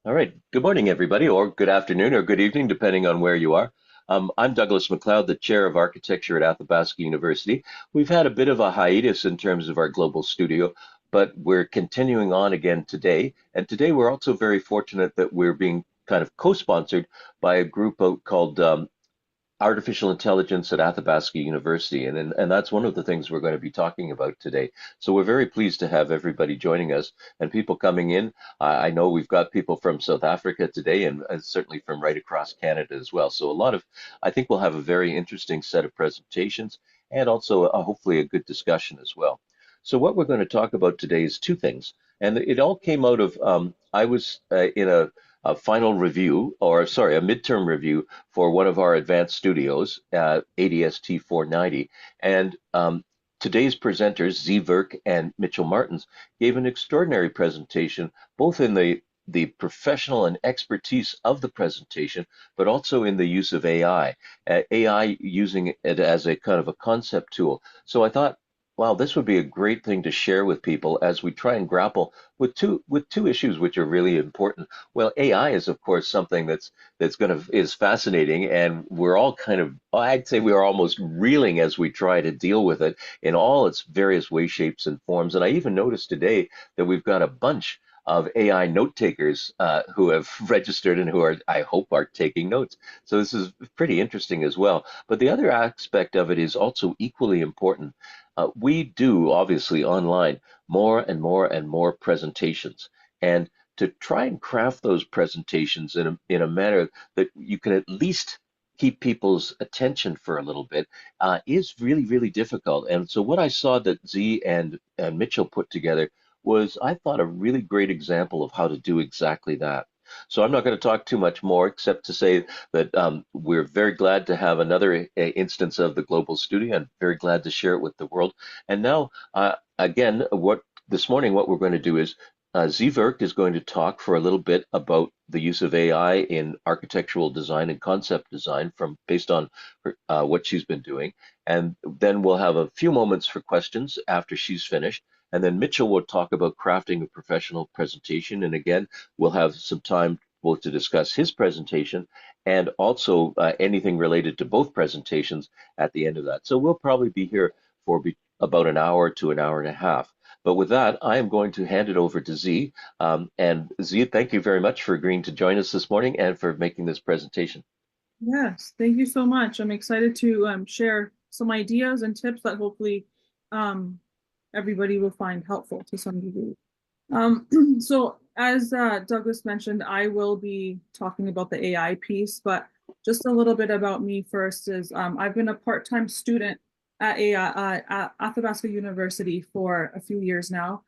All right. Good morning, everybody, or good afternoon, or good evening, depending on where you are. I'm Douglas MacLeod, the Chair of Architecture at Athabasca University. We've had a bit of a hiatus in terms of our global studio, but we're continuing on again today. And today we're also very fortunate that we're being kind of co-sponsored by a group called artificial intelligence at Athabasca University, and that's one of the things we're going to be talking about today. So we're very pleased to have everybody joining us and people coming in. I know we've got people from South Africa today, and certainly from right across Canada as well. So I think we'll have a very interesting set of presentations and also hopefully a good discussion as well. So what we're going to talk about today is two things, and it all came out of I was in a final review, or sorry, a midterm review for one of our advanced studios, ADST 490. And today's presenters, Zee Virk and Mitchell Martens, gave an extraordinary presentation, both in the professional and expertise of the presentation, but also in the use of AI using it as a kind of a concept tool. So I thought, wow, this would be a great thing to share with people as we try and grapple with two issues which are really important. Well, AI is of course something is fascinating, and we're all kind of, I'd say we are almost reeling as we try to deal with it in all its various ways, shapes, and forms. And I even noticed today that we've got a bunch of AI note takers who have registered and who are, I hope, are taking notes. So this is pretty interesting as well. But the other aspect of it is also equally important. We do obviously online more and more and more presentations. And to try and craft those presentations in a manner that you can at least keep people's attention for a little bit is really, really difficult. And so what I saw that Z and Mitchell put together was, I thought, a really great example of how to do exactly that. So I'm not going to talk too much more, except to say that we're very glad to have another instance of the Global Studio, and very glad to share it with the world. And now, again, what this morning, what we're going to do is Zee Virk is going to talk for a little bit about the use of AI in architectural design and concept design based on what she's been doing. And then we'll have a few moments for questions after she's finished. And then Mitchell will talk about crafting a professional presentation. And again, we'll have some time both to discuss his presentation and also anything related to both presentations at the end of that. So we'll probably be here for about an hour to an hour and a half. But with that, I am going to hand it over to Z. And Z, thank you very much for agreeing to join us this morning and for making this presentation. Yes, thank you so much. I'm excited to share some ideas and tips that hopefully um, everybody will find helpful to some degree. So as Douglas mentioned, I will be talking about the AI piece, but just a little bit about me first is I've been a part-time student at at Athabasca University for a few years now.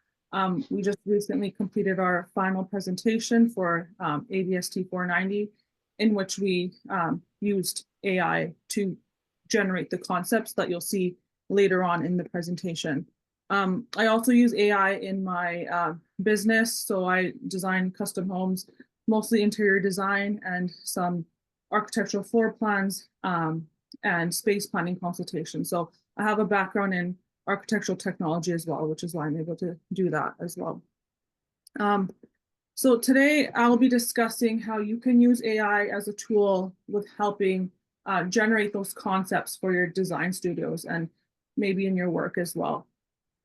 We just recently completed our final presentation for ADST 490, in which we used AI to generate the concepts that you'll see later on in the presentation. I also use AI in my business. So I design custom homes, mostly interior design and some architectural floor plans and space planning consultation. So I have a background in architectural technology as well, which is why I'm able to do that as well. So today I'll be discussing how you can use AI as a tool with helping generate those concepts for your design studios and maybe in your work as well.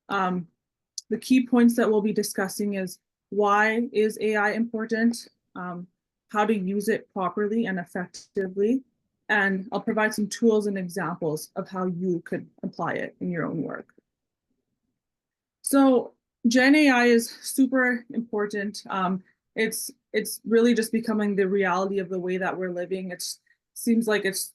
The key points that we'll be discussing is why is AI important, how to use it properly and effectively, and I'll provide some tools and examples of how you could apply it in your own work. So Gen AI is super important. It's really just becoming the reality of the way that we're living. It seems like it's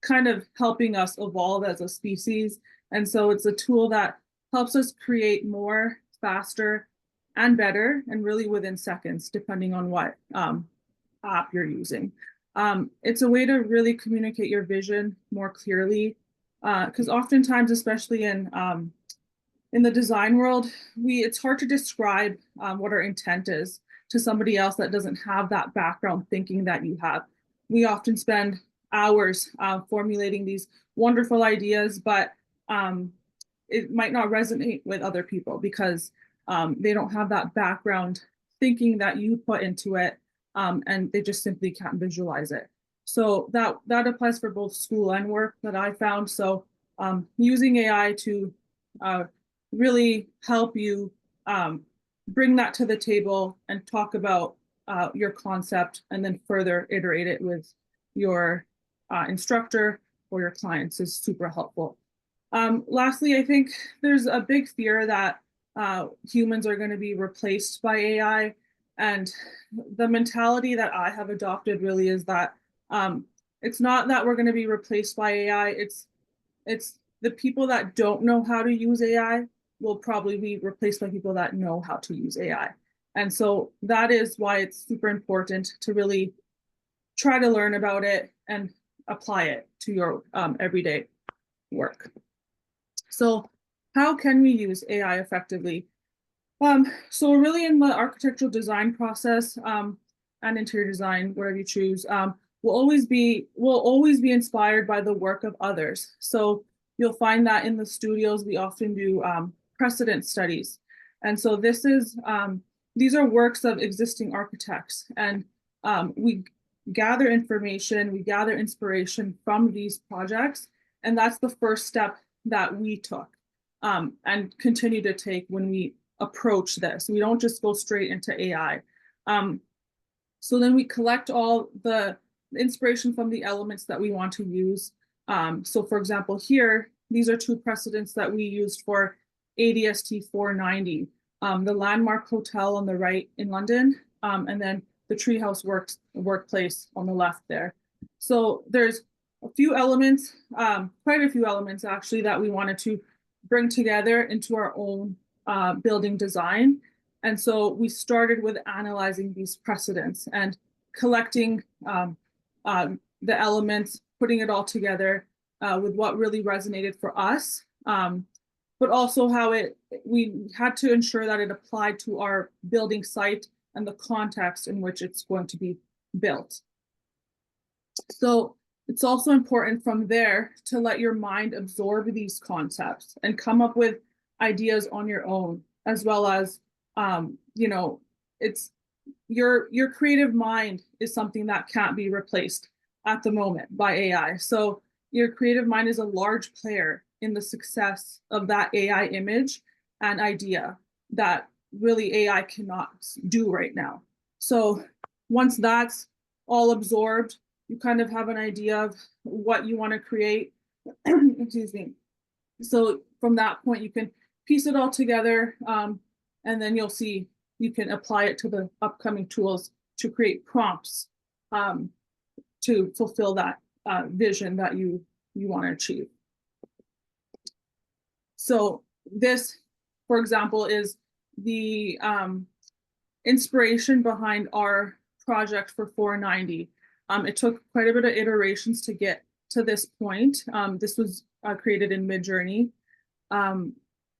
kind of helping us evolve as a species. And so it's a tool that helps us create more, faster, and better, and really within seconds, depending on what app you're using. It's a way to really communicate your vision more clearly, because oftentimes, especially in the design world, it's hard to describe what our intent is to somebody else that doesn't have that background thinking that you have. We often spend hours formulating these wonderful ideas, but it might not resonate with other people because they don't have that background thinking that you put into it and they just simply can't visualize it. So that applies for both school and work that I found. So using AI to really help you bring that to the table and talk about your concept and then further iterate it with your instructor or your clients is super helpful. Lastly, I think there's a big fear that humans are going to be replaced by AI. And the mentality that I have adopted really is that it's not that we're going to be replaced by AI. It's the people that don't know how to use AI will probably be replaced by people that know how to use AI. And so that is why it's super important to really try to learn about it and apply it to your everyday work. So how can we use AI effectively? So really in the architectural design process and interior design, whatever you choose, will always be inspired by the work of others. So you'll find that in the studios, we often do precedent studies. And so these are works of existing architects. And we gather information, we gather inspiration from these projects. And that's the first step that we took and continue to take when we approach this. We don't just go straight into AI. So then we collect all the inspiration from the elements that we want to use. So for example, here, these are two precedents that we used for ADST 490, the Landmark Hotel on the right in London, and then the Treehouse Workplace on the left there. So there's a few elements, quite a few elements actually, that we wanted to bring together into our own building design. And so we started with analyzing these precedents and collecting the elements, putting it all together with what really resonated for us, but also how we had to ensure that it applied to our building site and the context in which it's going to be built. So it's also important from there to let your mind absorb these concepts and come up with ideas on your own, as well as, it's your creative mind is something that can't be replaced at the moment by AI. So your creative mind is a large player in the success of that AI image and idea that really AI cannot do right now. So once that's all absorbed, you kind of have an idea of what you want to create. Excuse me. So from that point, you can piece it all together, and then you'll see you can apply it to the upcoming tools to create prompts to fulfill that vision that you want to achieve. So this, for example, is the inspiration behind our project for 490. It took quite a bit of iterations to get to this point. This was created in Midjourney,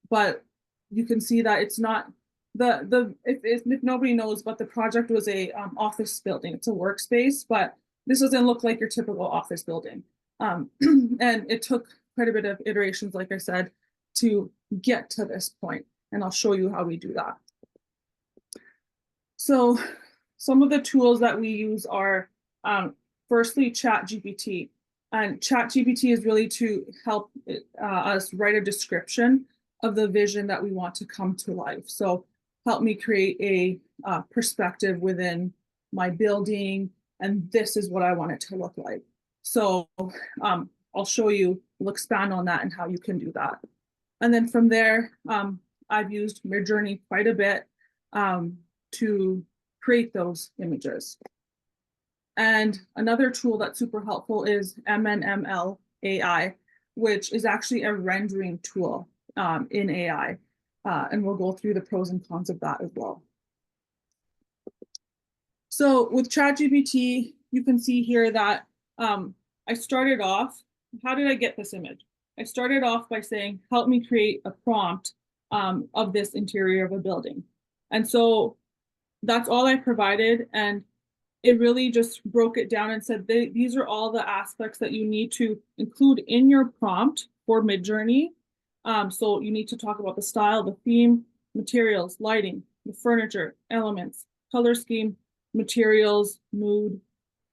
but you can see that it's not if nobody knows, but the project was a office building. It's a workspace, but this doesn't look like your typical office building. And it took quite a bit of iterations, like I said, to get to this point. And I'll show you how we do that. So some of the tools that we use are firstly ChatGPT. And ChatGPT is really to help us write a description of the vision that we want to come to life. So help me create a perspective within my building, and this is what I want it to look like. So I'll show you, we'll expand on that and how you can do that. And then from there, I've used Midjourney quite a bit to create those images. And another tool that's super helpful is MNML AI, which is actually a rendering tool in AI. And we'll go through the pros and cons of that as well. So with ChatGPT, you can see here that I started off, how did I get this image? I started off by saying, help me create a prompt of this interior of a building. And so that's all I provided. And it really just broke it down and said, these are all the aspects that you need to include in your prompt for Midjourney. So you need to talk about the style, the theme, materials, lighting, the furniture, elements, color scheme, materials, mood,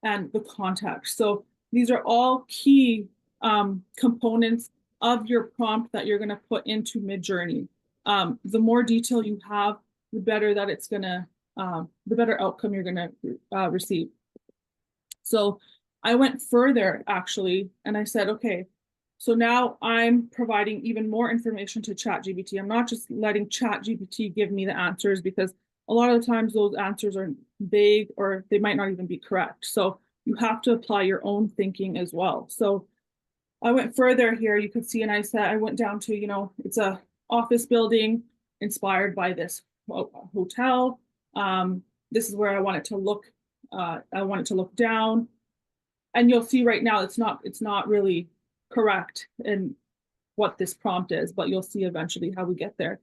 and the context. So these are all key components of your prompt that you're going to put into Midjourney. The more detail you have, the better that it's going to, the better outcome you're going to receive. So I went further actually, and I said, okay, so now I'm providing even more information to ChatGPT. I'm not just letting ChatGPT give me the answers, because a lot of the times those answers are vague or they might not even be correct. So you have to apply your own thinking as well. So I went further here, you could see, and I said, I went down to, you know, it's a office building inspired by this hotel. This is where I want it to look. I want it to look down. And you'll see right now, it's not really correct in what this prompt is, but you'll see eventually how we get there.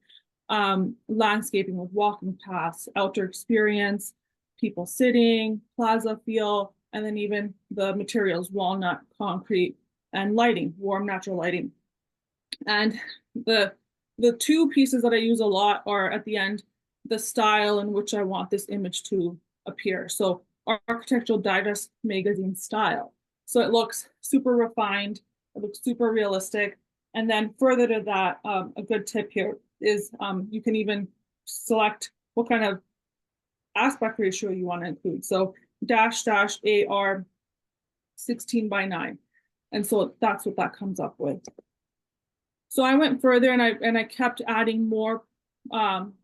Landscaping with walking paths, outdoor experience, people sitting, plaza feel, and then even the materials, walnut, concrete, and lighting, warm natural lighting. And the two pieces that I use a lot are at the end, the style in which I want this image to appear. So Architectural Digest magazine style. So it looks super refined, it looks super realistic. And then further to that, a good tip here is you can even select what kind of aspect ratio you want to include. So --AR 16:9. And so that's what that comes up with. So I went further and I kept adding more,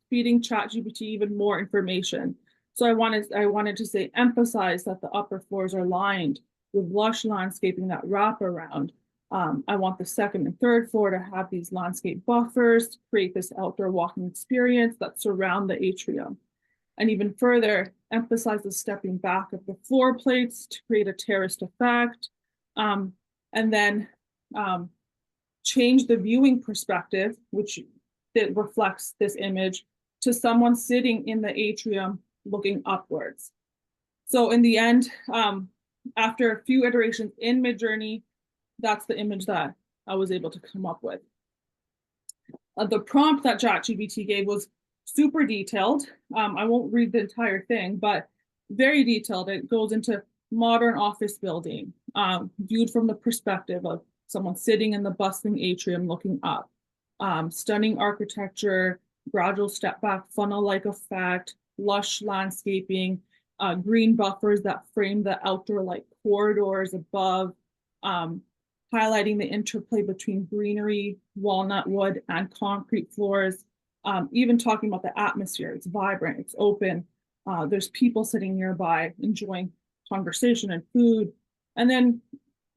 feeding ChatGPT even more information. So I wanted to say, emphasize that the upper floors are lined with lush landscaping that wrap around. I want the second and third floor to have these landscape buffers to create this outdoor walking experience that surround the atrium. And even further, emphasize the stepping back of the floor plates to create a terraced effect. And then change the viewing perspective, which it reflects this image, to someone sitting in the atrium looking upwards. So in the end, after a few iterations in Midjourney, that's the image that I was able to come up with. The prompt that ChatGPT gave was super detailed. I won't read the entire thing, but very detailed. It goes into modern office building, viewed from the perspective of someone sitting in the bustling atrium looking up. Stunning architecture, gradual step back, funnel-like effect, lush landscaping, green buffers that frame the outdoor-like corridors above, highlighting the interplay between greenery, walnut wood, and concrete floors. Even talking about the atmosphere, it's vibrant, it's open. There's people sitting nearby enjoying conversation and food. And then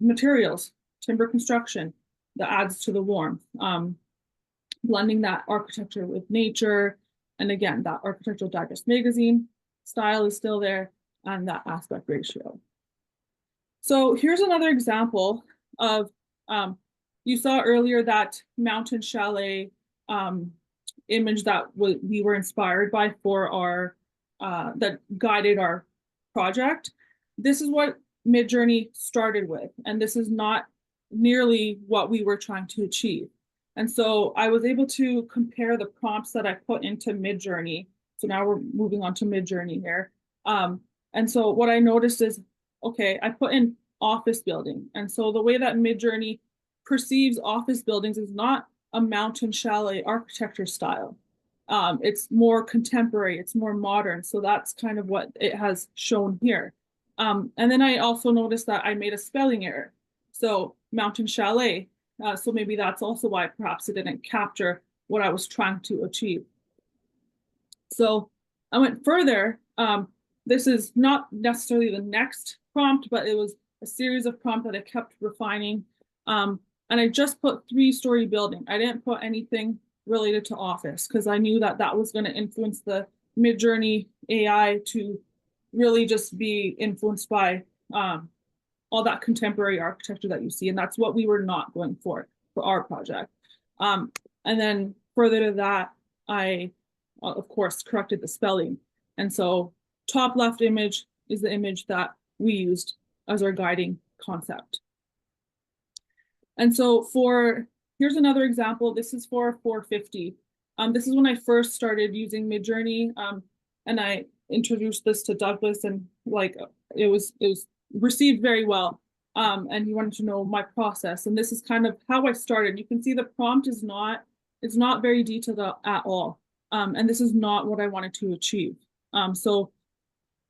materials, timber construction that adds to the warmth. Blending that architecture with nature. And again, that Architectural Digest magazine style is still there, and that aspect ratio. So here's another example of, you saw earlier that mountain chalet image that we were inspired by for our, that guided our project. This is what Midjourney started with, and this is not nearly what we were trying to achieve. And so I was able to compare the prompts that I put into Midjourney. So now we're moving on to Midjourney here. And so what I noticed is, okay, I put in office building. And so the way that Midjourney perceives office buildings is not a mountain chalet architecture style. It's more contemporary, it's more modern. So that's kind of what it has shown here. And then I also noticed that I made a spelling error. So mountain chalet. So maybe that's also why perhaps it didn't capture what I was trying to achieve. So I went further. This is not necessarily the next prompt, but it was a series of prompts that I kept refining. And I just put 3-story building. I didn't put anything related to office because I knew that that was going to influence the Midjourney AI to really just be influenced by all that contemporary architecture that you see. And that's what we were not going for our project. And then further to that, I, of course, corrected the spelling. And so top left image is the image that we used as our guiding concept. And so here's another example. This is for 450. This is when I first started using Midjourney. And I introduced this to Douglas, and like it was received very well. And he wanted to know my process, and this is kind of how I started. You can see the prompt is not, it's not very detailed at all. And this is not what I wanted to achieve. So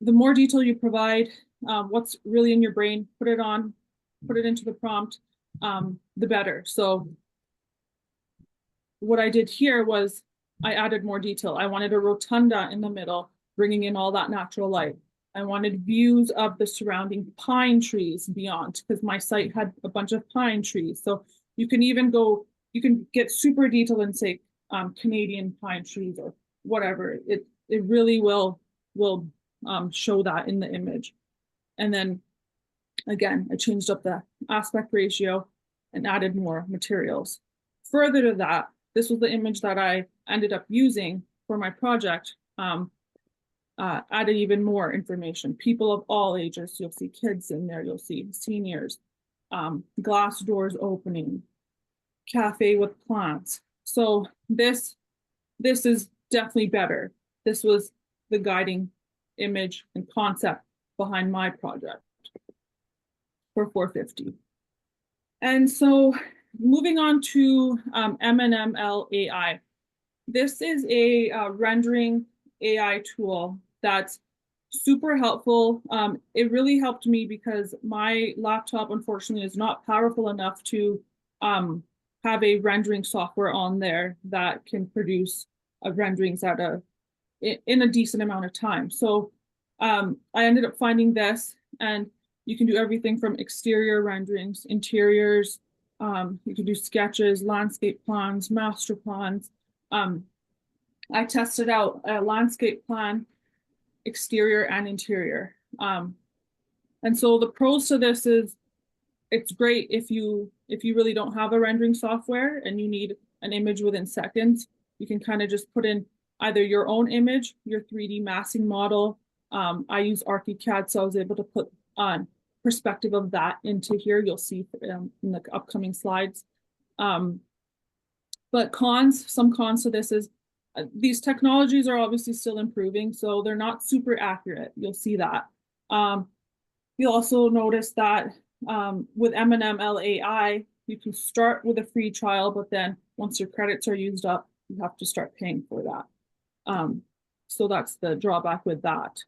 the more detail you provide, what's really in your brain, put it into the prompt, the better. So what I did here was I added more detail. I wanted a rotunda in the middle, bringing in all that natural light. I wanted views of the surrounding pine trees beyond, because my site had a bunch of pine trees. So you can even go, you can get super detailed and say Canadian pine trees or whatever. It really will show that in the image. And then again, I changed up the aspect ratio and added more materials. Further to that, this was the image that I ended up using for my project. Added even more information. People of all ages, you'll see kids in there, you'll see seniors, glass doors opening, cafe with plants. So this is definitely better. This was the guiding image and concept behind my project for 450. And so moving on to MNML AI. This is a rendering AI tool that's super helpful. It really helped me because my laptop, unfortunately, is not powerful enough to have a rendering software on there that can produce renderings in a decent amount of time. So I ended up finding this, and you can do everything from exterior renderings, interiors, you can do sketches, landscape plans, master plans. I tested out a landscape plan, exterior and interior. And so the pros to this is it's great if you really don't have a rendering software and you need an image within seconds. You can kind of just put in either your own image, your 3D massing model. I use ArchiCAD, so I was able to put on perspective of that into here. You'll see in the upcoming slides. But some cons to this is these technologies are obviously still improving, so they're not super accurate. You'll see that. You'll also notice that with MNML AI, you can start with a free trial, but then once your credits are used up, you have to start paying for that. So that's the drawback with that.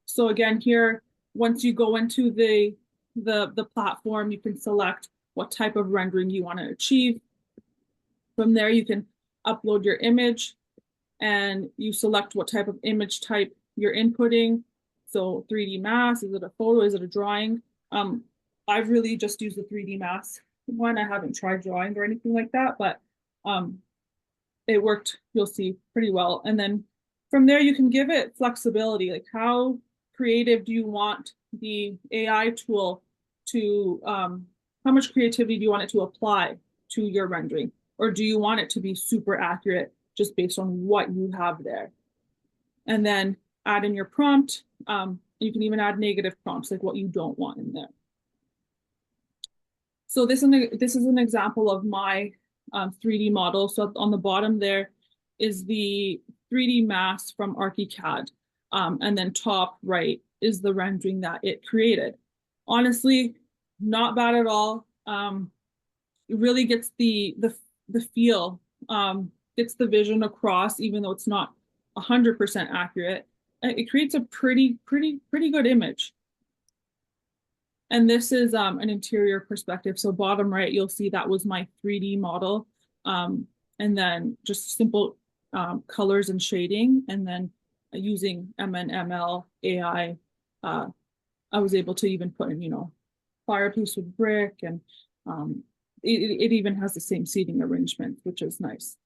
So again, here, once you go into the platform, you can select what type of rendering you want to achieve. From there, you can upload your image and you select what type of image type you're inputting. So 3D mass, is it a photo, is it a drawing? I've really just used the 3D mass one. I haven't tried drawing or anything like that, but it worked, you'll see, pretty well. And then from there, you can give it flexibility, like how creative do you want the AI tool to, how much creativity do you want it to apply to your rendering? Or do you want it to be super accurate just based on what you have there? And then add in your prompt. You can even add negative prompts, like what you don't want in there. So this is an example of my 3D model. So on the bottom there is the 3D mass from ArchiCAD. And then top right is the rendering that it created. Honestly, not bad at all. It really gets the feel, gets the vision across, even though it's not 100% accurate. It creates a pretty good image. And this is an interior perspective. So bottom right, you'll see that was my 3D model. And then just simple colors and shading. And then using MNML AI, I was able to even put in, fireplace with brick, and it even has the same seating arrangement, which is nice.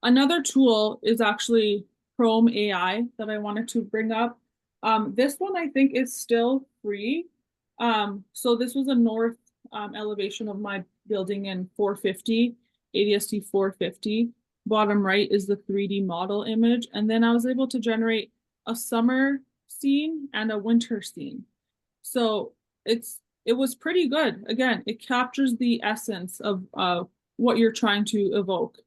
Another tool is actually Chrome AI that I wanted to bring up. This one I think is still free. So this was a north elevation of my building in 450, ADST 450. Bottom right is the 3D model image. And then I was able to generate a summer scene and a winter scene. So it was pretty good. Again, it captures the essence of what you're trying to evoke.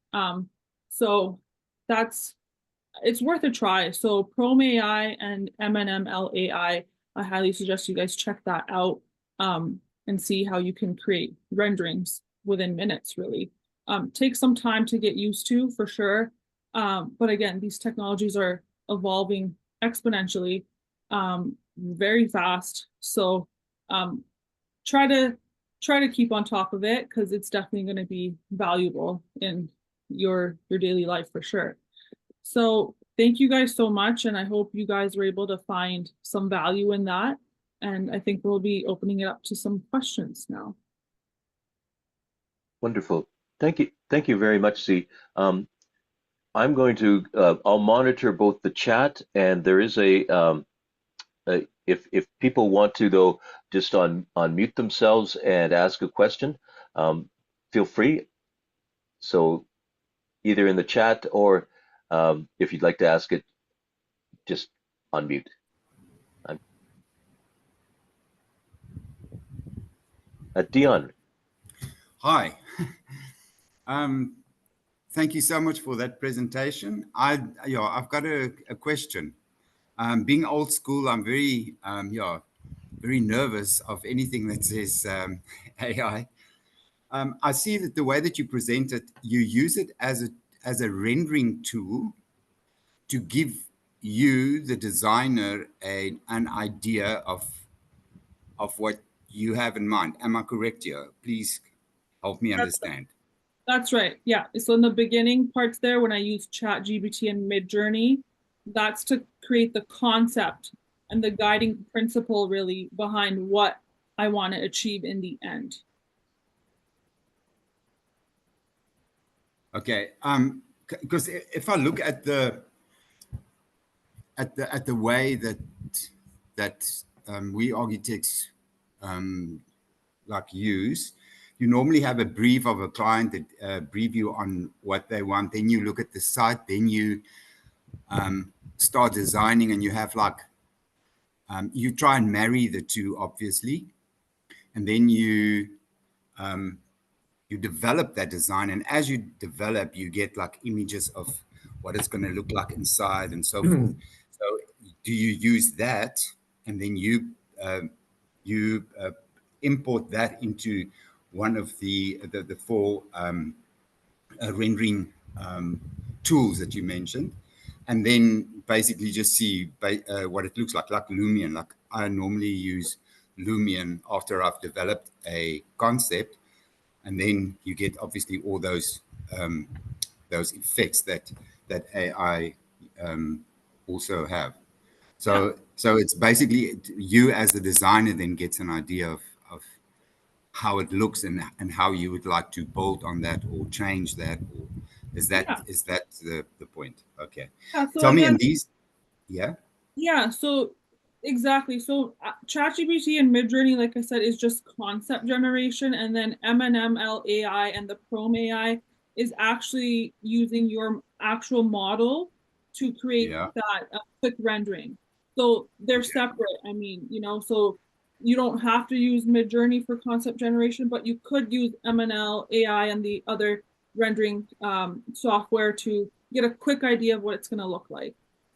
So it's worth a try. So Chrome AI and MNML AI, I highly suggest you guys check that out and see how you can create renderings within minutes, really. Take some time to get used to for sure. But again, these technologies are evolving exponentially, very fast. So um, try to try to keep on top of it because it's definitely going to be valuable in your daily life for sure. So thank you guys so much, and I hope you guys were able to find some value in that. And I think we'll be opening it up to some questions now. Wonderful. Thank you very much, Z. I'm going to I'll monitor both the chat and there is if people want to though just unmute themselves and ask a question, feel free. So either in the chat or if you'd like to ask it, just unmute. Dion. Hi. Um, Thank you so much for that presentation. I've got a question. Being old school, I'm very nervous of anything that says AI. I see that the way that you present it, you use it as a rendering tool to give you, the designer, an idea of what you have in mind. Am I correct here? Please help me That's understand. that's right. Yeah. So in the beginning parts there, when I use ChatGPT and Midjourney, that's to create the concept and the guiding principle really behind what I want to achieve in the end. Okay. Because if I look at the way that we architects like use, you normally have a brief of a client that brief you on what they want. Then you look at the site. Then you start designing, and you have like you try and marry the two, obviously, and then you develop that design. And as you develop, you get like images of what it's going to look like inside and so forth. So do you use that, and then you import that into one of the four rendering tools that you mentioned, and then basically just see what it looks like Lumion. Like I normally use Lumion after I've developed a concept, and then you get obviously all those effects that AI also have. Yeah. So it's basically you as the designer then gets an idea of how it looks and how you would like to build on that or change that, or Yeah. is that the point? Okay. Yeah. So Tell me, again, in these, yeah. yeah, so exactly. So ChatGPT and Midjourney, like I said, is just concept generation, and then MNML AI and the Chrome AI is actually using your actual model to create Yeah. that quick rendering. So they're Okay. separate. I mean, so you don't have to use Midjourney for concept generation, but you could use MNL AI and the other rendering software to get a quick idea of what it's going to look like.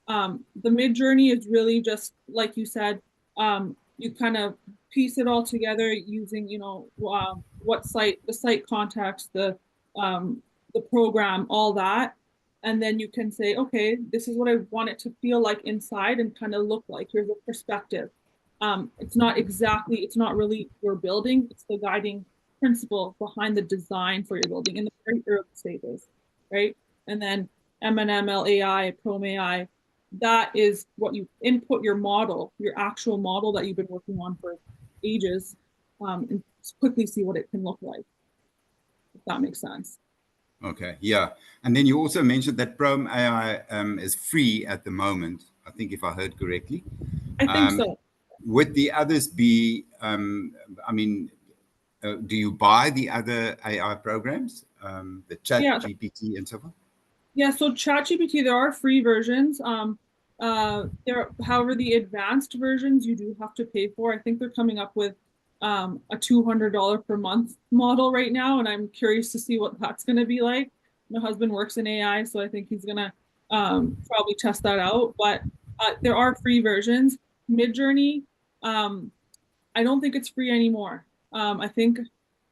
The Midjourney is really just like you said. You kind of piece it all together using, what the site context, the program, all that, and then you can say, okay, this is what I want it to feel like inside and kind of look like. Here's a perspective. It's not really your building. It's the guiding principle behind the design for your building in the very early stages, right? And then MNML AI, Chrome AI, that is what you input your model, your actual model that you've been working on for ages, and quickly see what it can look like, if that makes sense. Okay. Yeah. And then you also mentioned that Chrome AI is free at the moment, I think, if I heard correctly. I think Um, so. would the others be, I mean, do you buy the other AI programs, the Chat Yeah, GPT and so forth? yeah. So ChatGPT, there are free versions. However, the advanced versions you do have to pay for. I think they're coming up with a $200 per month model right now, and I'm curious to see what that's going to be like. My husband works in AI, so I think he's gonna probably test that out. But there are free versions. Midjourney, I don't think it's free anymore. I think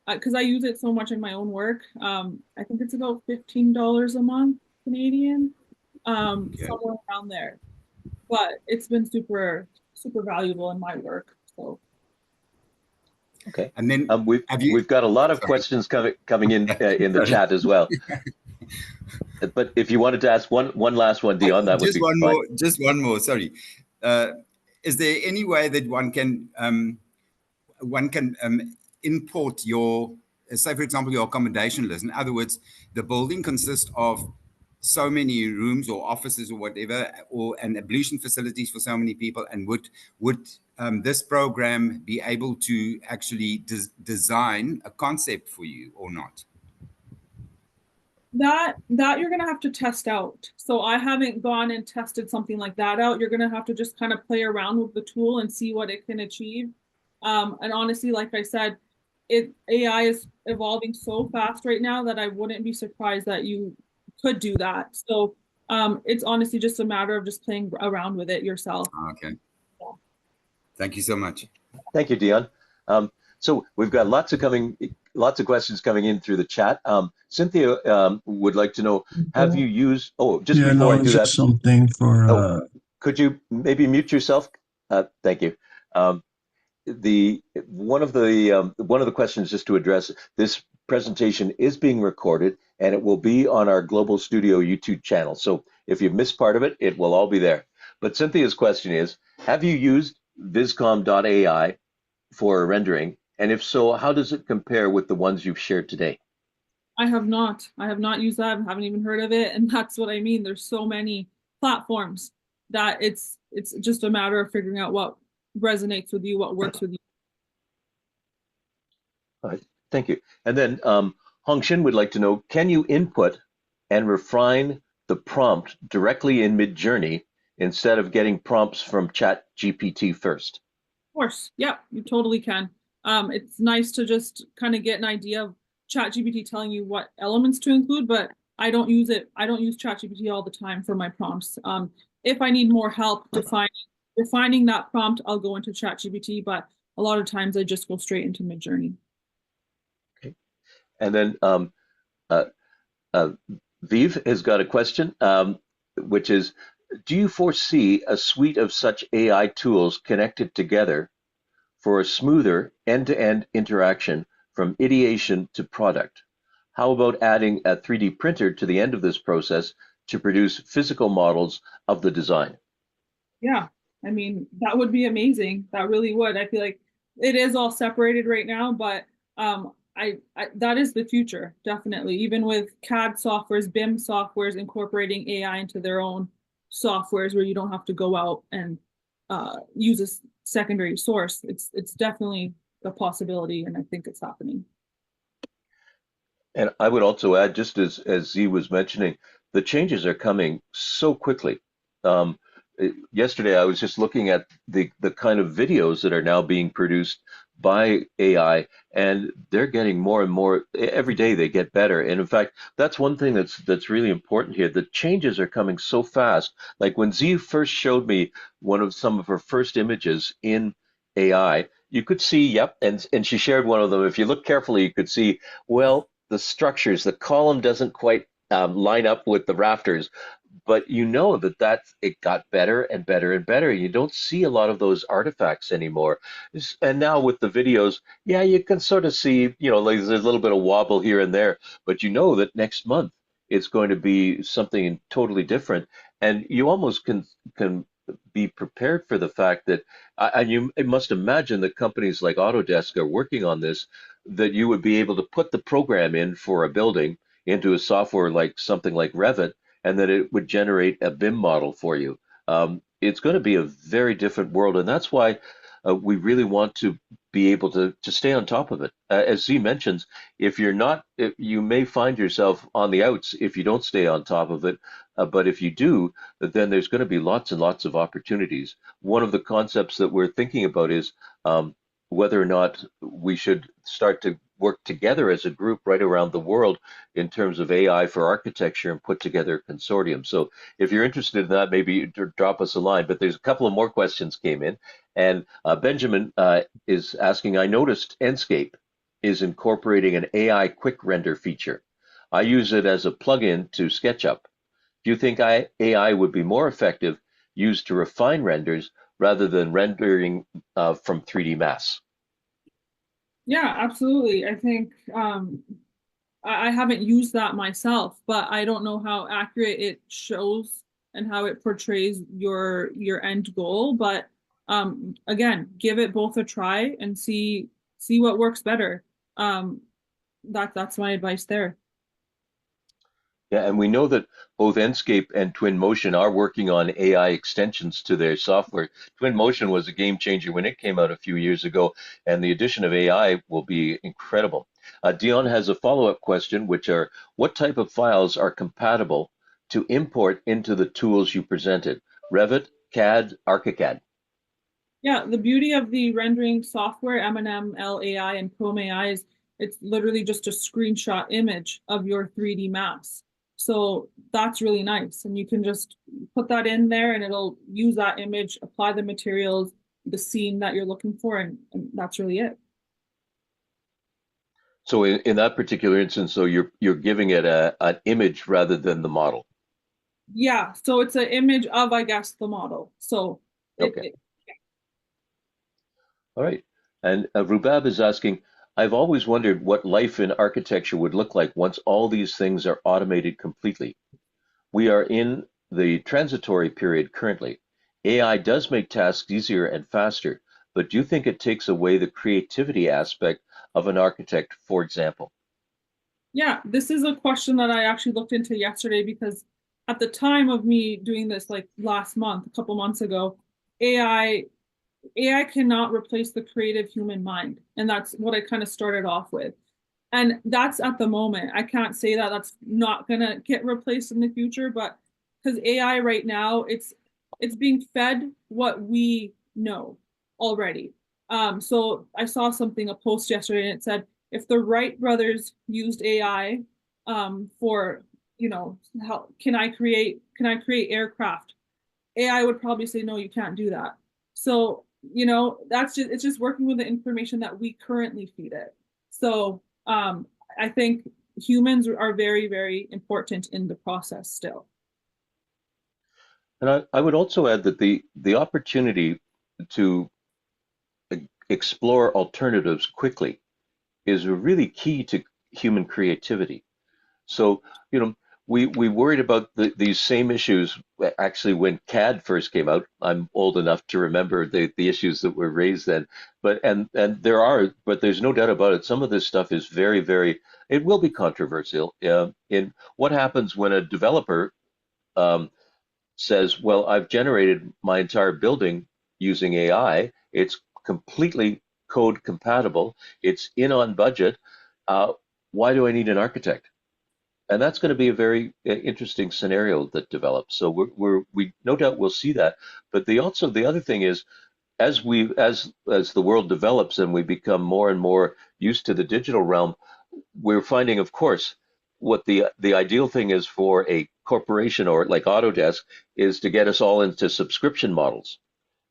because I use it so much in my own work, I think it's about $15 a month Canadian, Okay. somewhere around there. But it's been super valuable in my work. So Okay. And then We've have you, we've got a lot of sorry, questions coming in the sorry. chat as well. But if you wanted to ask one last one, Dion, that would Just be one fine. more, just one more, sorry. Uh, is there any way that one can import your, say for example, your accommodation list? In other words, the building consists of so many rooms or offices or whatever, or and ablution facilities for so many people, and would this program be able to actually design a concept for you or not? that you're gonna have to test out. So I haven't gone and tested something like that out. You're gonna have to just kind of play around with the tool and see what it can achieve. And honestly, like I said, AI is evolving so fast right now that I wouldn't be surprised that you could do that. So it's honestly just a matter of just playing around with it yourself. Okay, thank you so much. Thank you, Dion. So we've got lots of questions coming in through the chat. Cynthia would like to know, have you used, oh, just Yeah, before I no, it's do that, just something for oh, could you maybe mute yourself? Thank you. Um, the one of the questions just to address, this presentation is being recorded and it will be on our Global Studio YouTube channel. So if you've missed part of it, it will all be there. But Cynthia's question is, have you used viscom.ai for rendering? And if so, how does it compare with the ones you've shared today? I have not. I have not used that. I haven't even heard of it. And that's what I mean. There's so many platforms that it's just a matter of figuring out what resonates with you, what works with you. All right, thank you. And then Hong Shin would like to know, can you input and refine the prompt directly in Midjourney instead of getting prompts from Chat GPT first? Of course. Yeah, you totally can. It's nice to just kind of get an idea of ChatGPT telling you what elements to include, but I don't use it. I don't use ChatGPT all the time for my prompts. If I need more help refining that prompt, I'll go into ChatGPT, but a lot of times I just go straight into Midjourney. Okay. And then uh, uh, Viv has got a question, which is, do you foresee a suite of such AI tools connected together for a smoother end-to-end interaction from ideation to product? How about adding a 3D printer to the end of this process to produce physical models of the design? Yeah, I mean, that would be amazing. That really would. I feel like it is all separated right now, but I that is the future, definitely. Even with CAD softwares, BIM softwares incorporating AI into their own softwares where you don't have to go out and use a secondary source. It's definitely a possibility, and I think it's happening. And I would also add, just as Z was mentioning, the changes are coming so quickly. Yesterday, I was just looking at the kind of videos that are now being produced by AI, and they're getting more and more every day. They get better, and in fact, that's one thing that's really important here. The changes are coming so fast. Like when Z first showed me some of her first images in AI, you could see, yep, and she shared one of them. If you look carefully, you could see, well, the structures, the column doesn't quite line up with the rafters, but you know that it got better and better and better. You don't see a lot of those artifacts anymore. And now with the videos, yeah, you can sort of see, like there's a little bit of wobble here and there, but you know that next month it's going to be something totally different, and you almost can be prepared for the fact that, and you must imagine that companies like Autodesk are working on this, that you would be able to put the program in for a building into a software like something like Revit, and that it would generate a BIM model for you. It's going to be a very different world, and that's why we really want to be able to stay on top of it. As Z mentions, if you may find yourself on the outs if you don't stay on top of it. But if you do, then there's going to be lots and lots of opportunities. One of the concepts that we're thinking about is whether or not we should start to work together as a group right around the world in terms of AI for architecture and put together a consortium. So if you're interested in that, maybe drop us a line. But there's a couple of more questions came in, and Benjamin is asking, I noticed Enscape is incorporating an AI quick render feature. I use it as a plugin to SketchUp. Do you think AI would be more effective used to refine renders rather than rendering from 3D mass? Yeah, absolutely. I think I haven't used that myself, but I don't know how accurate it shows and how it portrays your end goal. But again, give it both a try and see what works better. Um, that's my advice there. Yeah, and we know that both Enscape and Twinmotion are working on AI extensions to their software. Twinmotion was a game changer when it came out a few years ago, and the addition of AI will be incredible. Dion has a follow-up question, which are, what type of files are compatible to import into the tools you presented? Revit, CAD, ArchiCAD. Yeah, the beauty of the rendering software, M&M, LAI, and Chrome AI is it's literally just a screenshot image of your 3D maps. So that's really nice. And you can just put that in there and it'll use that image, apply the materials, the scene that you're looking for, and that's really it. So in that particular instance, so you're giving it an image rather than the model. Yeah, so it's an image of, I guess, the model. So Okay. it All right. And Rubab is asking, I've always wondered what life in architecture would look like once all these things are automated completely. We are in the transitory period currently. AI does make tasks easier and faster, but do you think it takes away the creativity aspect of an architect, for example? Yeah, this is a question that I actually looked into yesterday because at the time of me doing this, like last month, a couple months ago, AI AI cannot replace the creative human mind. And that's what I kind of started off with. And that's at the moment. I can't say that that's not gonna get replaced in the future, but because AI right now, it's being fed what we know already. So I saw something, a post yesterday, and it said if the Wright brothers used AI for, how can I create aircraft? AI would probably say, no, you can't do that. So, that's just it's just working with the information that we currently feed it. So I think humans are very, very important in the process still. And I would also add that the opportunity to explore alternatives quickly is really key to human creativity. So, you know, we worried about these same issues actually when CAD first came out. I'm old enough to remember the issues that were raised then. But there's no doubt about it. Some of this stuff is very, very, it will be controversial. In what happens when a developer um, says, well, I've generated my entire building using AI. It's completely code compatible. It's in on budget. Uh, why do I need an architect? And that's going to be a very interesting scenario that develops. So we no doubt will see that. But the other thing is, as the world develops and we become more and more used to the digital realm, we're finding, of course, what the ideal thing is for a corporation or like Autodesk is to get us all into subscription models,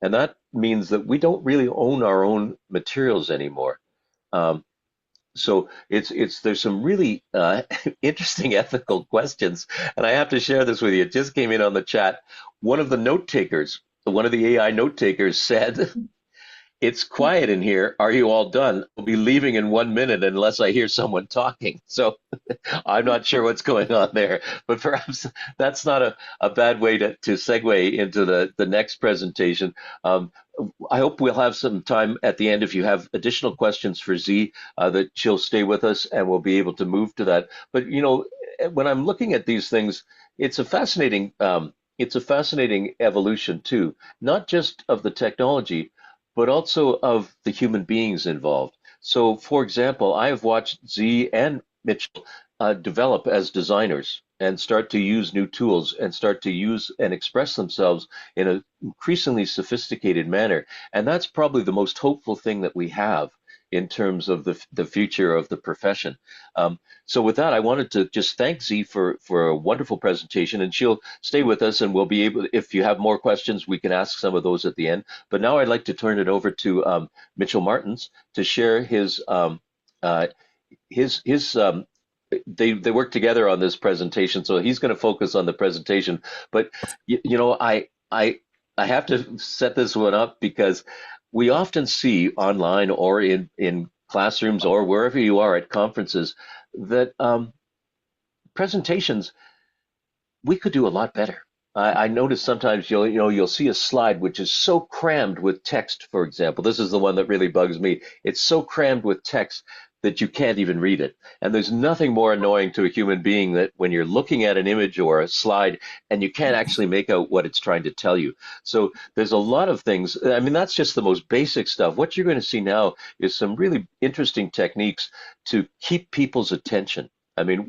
and that means that we don't really own our own materials anymore. Um, so it's there's some really interesting ethical questions, and I have to share this with you. It just came in on the chat. One of the AI note takers said, "It's quiet in here. Are you all done? I'll be leaving in 1 minute unless I hear someone talking." So I'm not sure what's going on there, but perhaps that's not a bad way to segue into the next presentation. Um, I hope we'll have some time at the end if you have additional questions for Z, that she'll stay with us and we'll be able to move to that. But when I'm looking at these things, it's a fascinating evolution too, not just of the technology, but also of the human beings involved. So, for example, I have watched Z and Mitchell develop as designers and start to use new tools and start to use and express themselves in an increasingly sophisticated manner. And that's probably the most hopeful thing that we have in terms of the future of the profession. So with that, I wanted to just thank Zee for a wonderful presentation, and she'll stay with us, and we'll be able, if you have more questions, we can ask some of those at the end. But now I'd like to turn it over to Mitchell Martens to share uh, his they work together on this presentation, so he's going to focus on the presentation. But you know, I have to set this one up because we often see online or in classrooms or wherever you are at conferences that presentations we could do a lot better. I notice sometimes you'll see a slide which is so crammed with text, for example. This is the one that really bugs me. It's so crammed with text that you can't even read it. And there's nothing more annoying to a human being that when you're looking at an image or a slide and you can't actually make out what it's trying to tell you. So there's a lot of things. I mean, that's just the most basic stuff. What you're going to see now is some really interesting techniques to keep people's attention. I mean,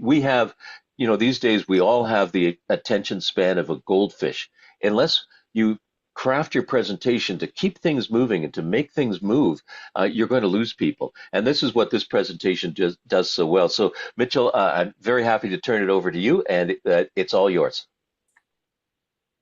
these days we all have the attention span of a goldfish. Unless you craft your presentation to keep things moving and to make things move, you're going to lose people. And this is what this presentation just does so well. So, Mitchell, I'm very happy to turn it over to you, and it's all yours.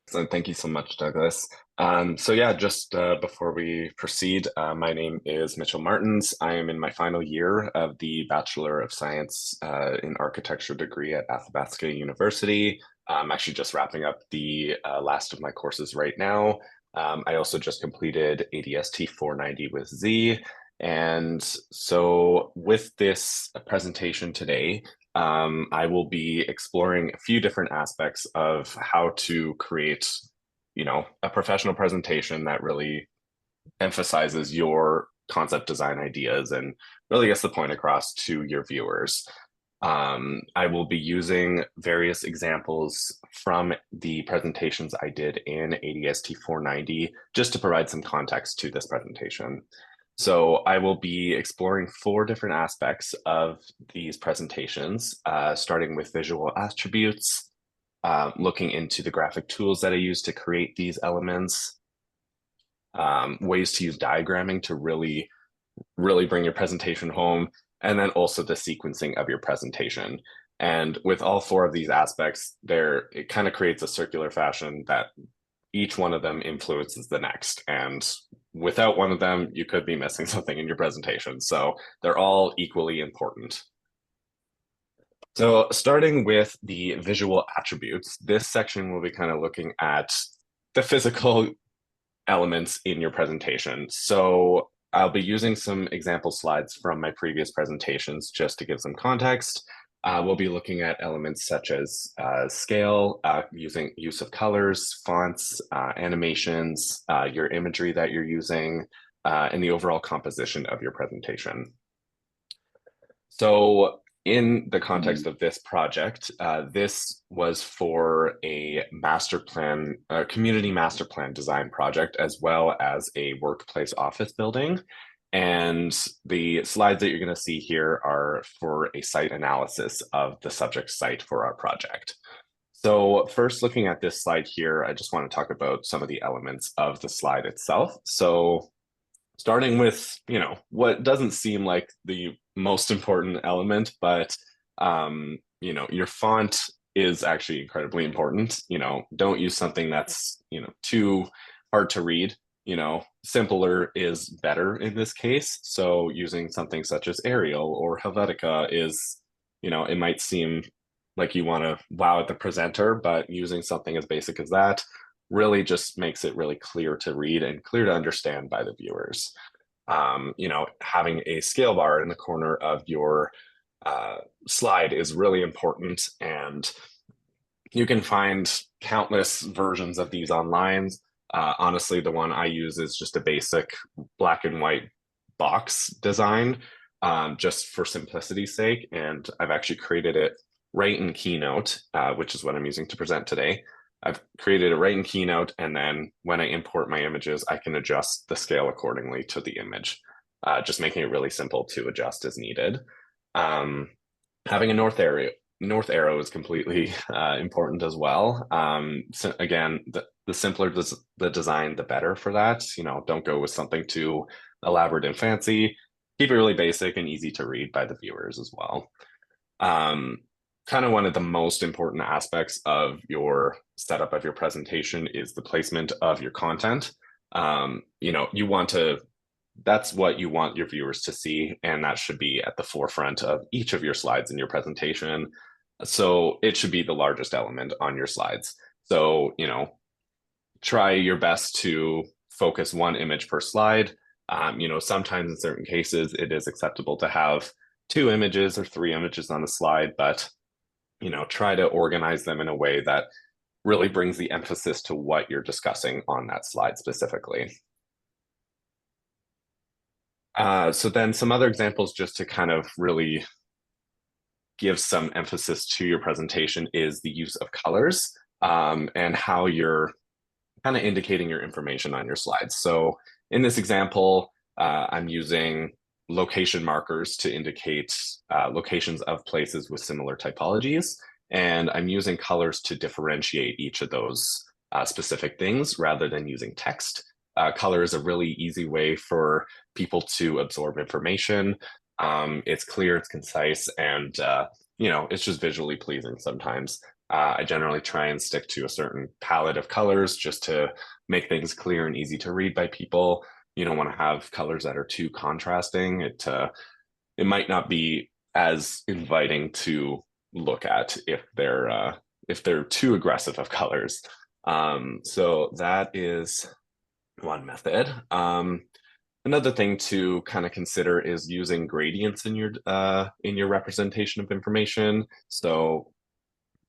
So thank you so much, Douglas. So yeah, just before we proceed, my name is Mitchell Martens. I am in my final year of the Bachelor of Science in Architecture degree at Athabasca University. I'm actually just wrapping up the last of my courses right now. I also just completed ADST 490 with Zee. And so with this presentation today, I will be exploring a few different aspects of how to create, a professional presentation that really emphasizes your concept design ideas and really gets the point across to your viewers. I will be using various examples from the presentations I did in ADST 490 just to provide some context to this presentation. So I will be exploring 4 different aspects of these presentations, starting with visual attributes, looking into the graphic tools that I use to create these elements, ways to use diagramming to really bring your presentation home, and then also the sequencing of your presentation. And with all 4 of these aspects, it kind of creates a circular fashion that each one of them influences the next. And without one of them, you could be missing something in your presentation. So they're all equally important. So starting with the visual attributes, this section will be kind of looking at the physical elements in your presentation. So I'll be using some example slides from my previous presentations just to give some context. We'll be looking at elements such as scale, use of colors, fonts, animations, your imagery that you're using, and the overall composition of your presentation. So in the context of this project, this was for a community master plan design project, as well as a workplace office building. And the slides that you're going to see here are for a site analysis of the subject site for our project. So first, looking at this slide here, I just want to talk about some of the elements of the slide itself. So starting with, what doesn't seem like the most important element, but, your font is actually incredibly important. Don't use something that's, too hard to read. Simpler is better in this case. So using something such as Arial or Helvetica is, it might seem like you want to wow at the presenter, but using something as basic as that really just makes it really clear to read and clear to understand by the viewers. Having a scale bar in the corner of your slide is really important, and you can find countless versions of these online. Honestly, the one I use is just a basic black and white box design, just for simplicity's sake. And I've actually created it right in Keynote, which is what I'm using to present today. I've created it right in Keynote, and then when I import my images, I can adjust the scale accordingly to the image, just making it really simple to adjust as needed. Having a north arrow is completely important as well. So again, the simpler the design, the better for that. Don't go with something too elaborate and fancy. Keep it really basic and easy to read by the viewers as well. Kind of one of the most important aspects of your setup of your presentation is the placement of your content. You want to That's what you want your viewers to see, and that should be at the forefront of each of your slides in your presentation. So it should be the largest element on your slides. So, try your best to focus one image per slide. Sometimes in certain cases, it is acceptable to have 2 images or 3 images on a slide, but, try to organize them in a way that really brings the emphasis to what you're discussing on that slide specifically. So then some other examples just to kind of really give some emphasis to your presentation is the use of colors, and how you're kind of indicating your information on your slides. So in this example, I'm using location markers to indicate locations of places with similar typologies. And I'm using colors to differentiate each of those specific things rather than using text. Color is a really easy way for people to absorb information. It's clear, it's concise, and it's just visually pleasing sometimes. I generally try and stick to a certain palette of colors just to make things clear and easy to read by people. You don't want to have colors that are too contrasting. It might not be as inviting to look at if they're too aggressive of colors. So that is one method. Another thing to kind of consider is using gradients in your representation of information. So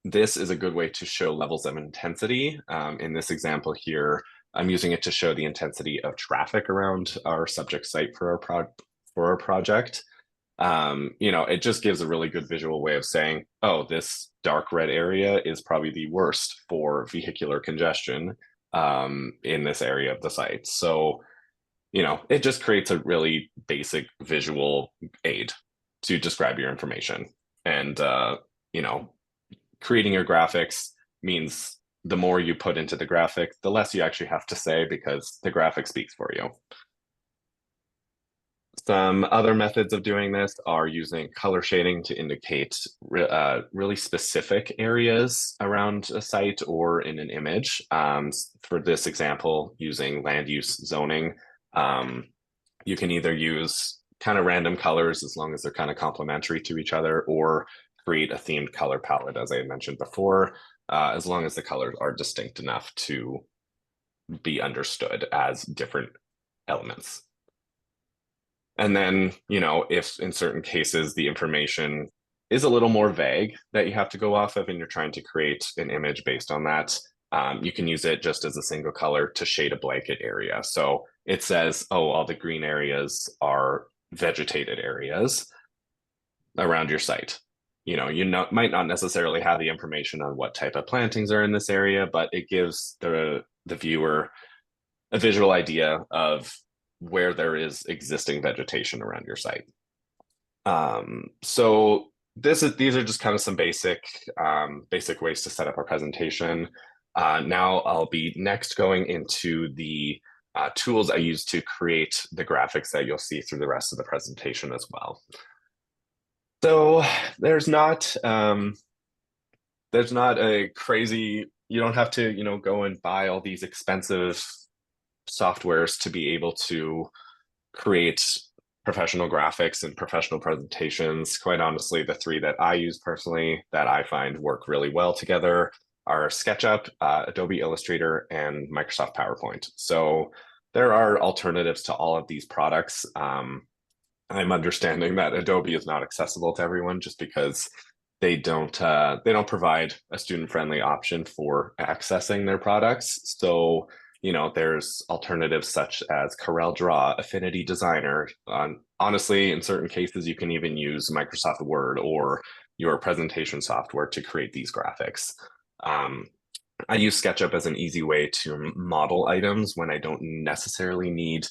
this is a good way to show levels of intensity. In this example here, I'm using it to show the intensity of traffic around our subject site for our project. It just gives a really good visual way of saying, oh, this dark red area is probably the worst for vehicular congestion in this area of the site. So, it just creates a really basic visual aid to describe your information. And, creating your graphics means the more you put into the graphic, the less you actually have to say because the graphic speaks for you. Some other methods of doing this are using color shading to indicate really specific areas around a site or in an image. For this example, using land use zoning, you can either use kind of random colors as long as they're kind of complementary to each other, or create a themed color palette, as I had mentioned before, as long as the colors are distinct enough to be understood as different elements. And then, if in certain cases the information is a little more vague that you have to go off of and you're trying to create an image based on that, you can use it just as a single color to shade a blanket area. So it says, oh, all the green areas are vegetated areas around your site. Might not necessarily have the information on what type of plantings are in this area, but it gives the viewer a visual idea of where there is existing vegetation around your site. So these are just kind of some basic ways to set up our presentation. Now I'll be next going into the tools I use to create the graphics that you'll see through the rest of the presentation as well. So there's not a crazy, you don't have to, go and buy all these expensive softwares to be able to create professional graphics and professional presentations. Quite honestly, the three that I use personally that I find work really well together are SketchUp, Adobe Illustrator, and Microsoft PowerPoint. So there are alternatives to all of these products. I'm understanding that Adobe is not accessible to everyone just because they don't provide a student-friendly option for accessing their products. So, there's alternatives such as CorelDRAW, Affinity Designer. Honestly, in certain cases, you can even use Microsoft Word or your presentation software to create these graphics. I use SketchUp as an easy way to model items when I don't necessarily need,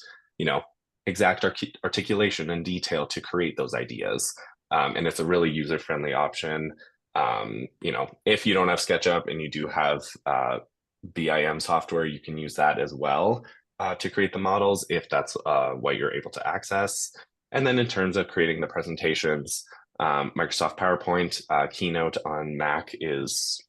exact articulation and detail to create those ideas. and it's a really user-friendly option. You know, if you don't have SketchUp and you do have BIM software, you can use that as well to create the models if that's what you're able to access. And then in terms of creating the presentations, Microsoft PowerPoint, Keynote on Mac is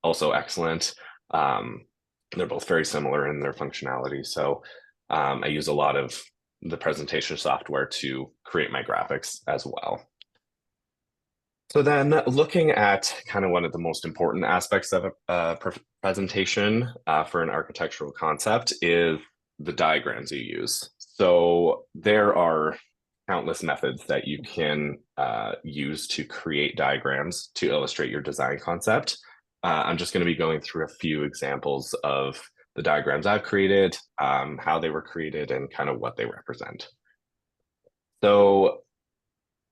also excellent. They're both very similar in their functionality. So I use a lot of the presentation software to create my graphics as well. So then looking at kind of one of the most important aspects of a presentation for an architectural concept is the diagrams you use. So there are countless methods that you can use to create diagrams to illustrate your design concept. I'm just going to be going through a few examples of the diagrams I've created, how they were created, and kind of what they represent. So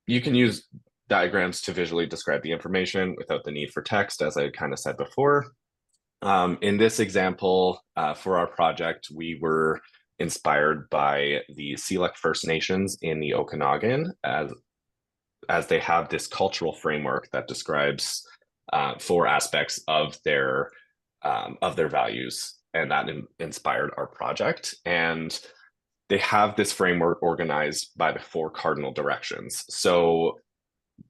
you can use diagrams to visually describe the information without the need for text, as I kind of said before. In this example, for our project, we were inspired by the Select First Nations in the Okanagan, as they have this cultural framework that describes 4 aspects of their values, and that inspired our project. And they have this framework organized by the 4 cardinal directions. So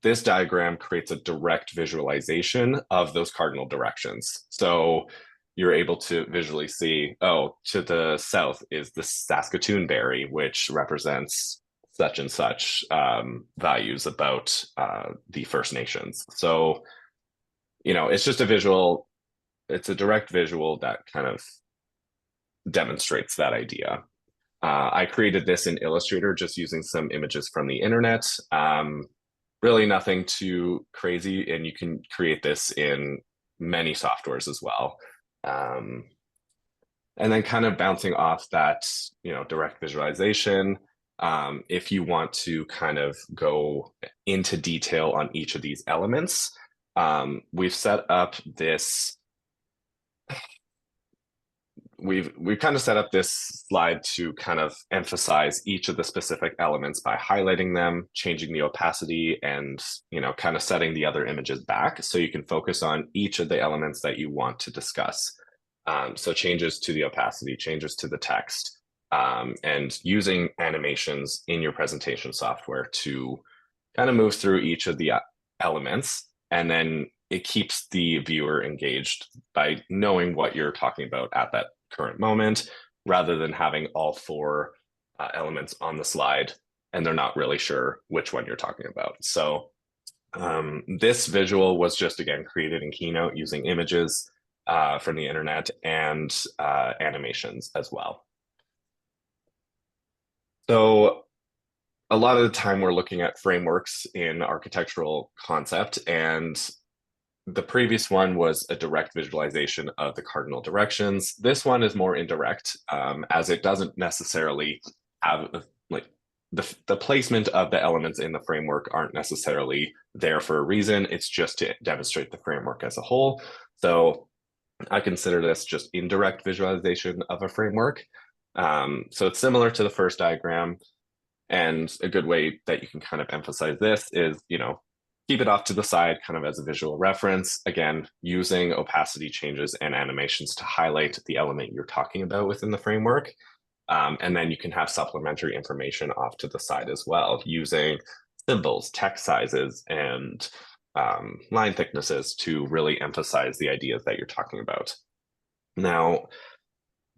this diagram creates a direct visualization of those cardinal directions. So you're able to visually see, oh, to the south is the Saskatoon berry, which represents such and such values about the First Nations. So, you know, it's just a visual, it's a direct visual that kind of demonstrates that idea. I created this in Illustrator just using some images from the internet. Really nothing too crazy, and you can create this in many softwares as well. And then kind of bouncing off that, you know, direct visualization, if you want to kind of go into detail on each of these elements, we've set up this we've kind of set up this slide to kind of emphasize each of the specific elements by highlighting them, changing the opacity, and, you know, kind of setting the other images back so you can focus on each of the elements that you want to discuss. So changes to the opacity, changes to the text, and using animations in your presentation software to kind of move through each of the elements, and then it keeps the viewer engaged by knowing what you're talking about at that current moment, rather than having all 4 elements on the slide and they're not really sure which one you're talking about. So this visual was just, again, created in Keynote using images from the internet and animations as well. So a lot of the time we're looking at frameworks in architectural concept, and the previous one was a direct visualization of the cardinal directions. This one is more indirect, as it doesn't necessarily have, like, the placement of the elements in the framework aren't necessarily there for a reason. It's just to demonstrate the framework as a whole. So I consider this just indirect visualization of a framework. So it's similar to the first diagram. And a good way that you can kind of emphasize this is, you know, keep it off to the side kind of as a visual reference. Again, using opacity changes and animations to highlight the element you're talking about within the framework. And then you can have supplementary information off to the side as well, using symbols, text sizes, and line thicknesses to really emphasize the ideas that you're talking about. Now,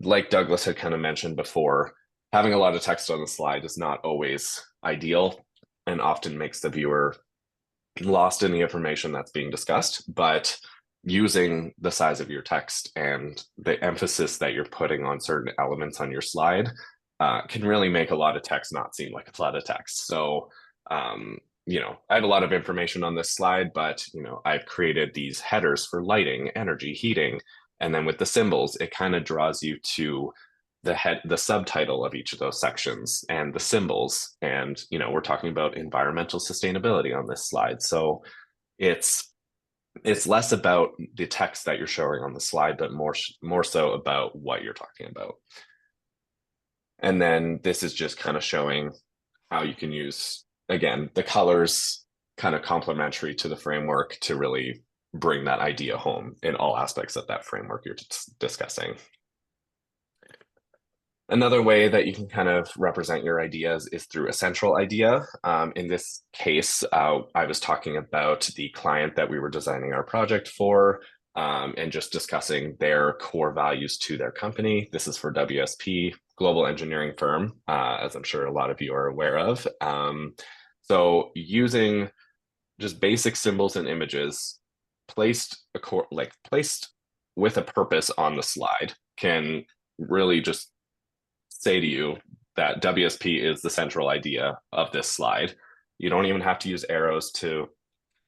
like Douglas had kind of mentioned before, having a lot of text on the slide is not always ideal and often makes the viewer lost in the information that's being discussed. But using the size of your text and the emphasis that you're putting on certain elements on your slide can really make a lot of text not seem like a lot of text. So, you know, I have a lot of information on this slide, but, you know, I've created these headers for lighting, energy, heating, and then with the symbols, it kind of draws you to the subtitle of each of those sections and the symbols. And, you know, we're talking about environmental sustainability on this slide. So it's less about the text that you're showing on the slide, but more so about what you're talking about. And then this is just kind of showing how you can use, again, the colors kind of complementary to the framework to really bring that idea home in all aspects of that framework you're discussing. Another way that you can kind of represent your ideas is through a central idea. In this case, I was talking about the client that we were designing our project for, and just discussing their core values to their company. This is for WSP, global engineering firm, as I'm sure a lot of you are aware of. So using just basic symbols and images placed with a purpose on the slide can really just say to you that WSP is the central idea of this slide. You don't even have to use arrows to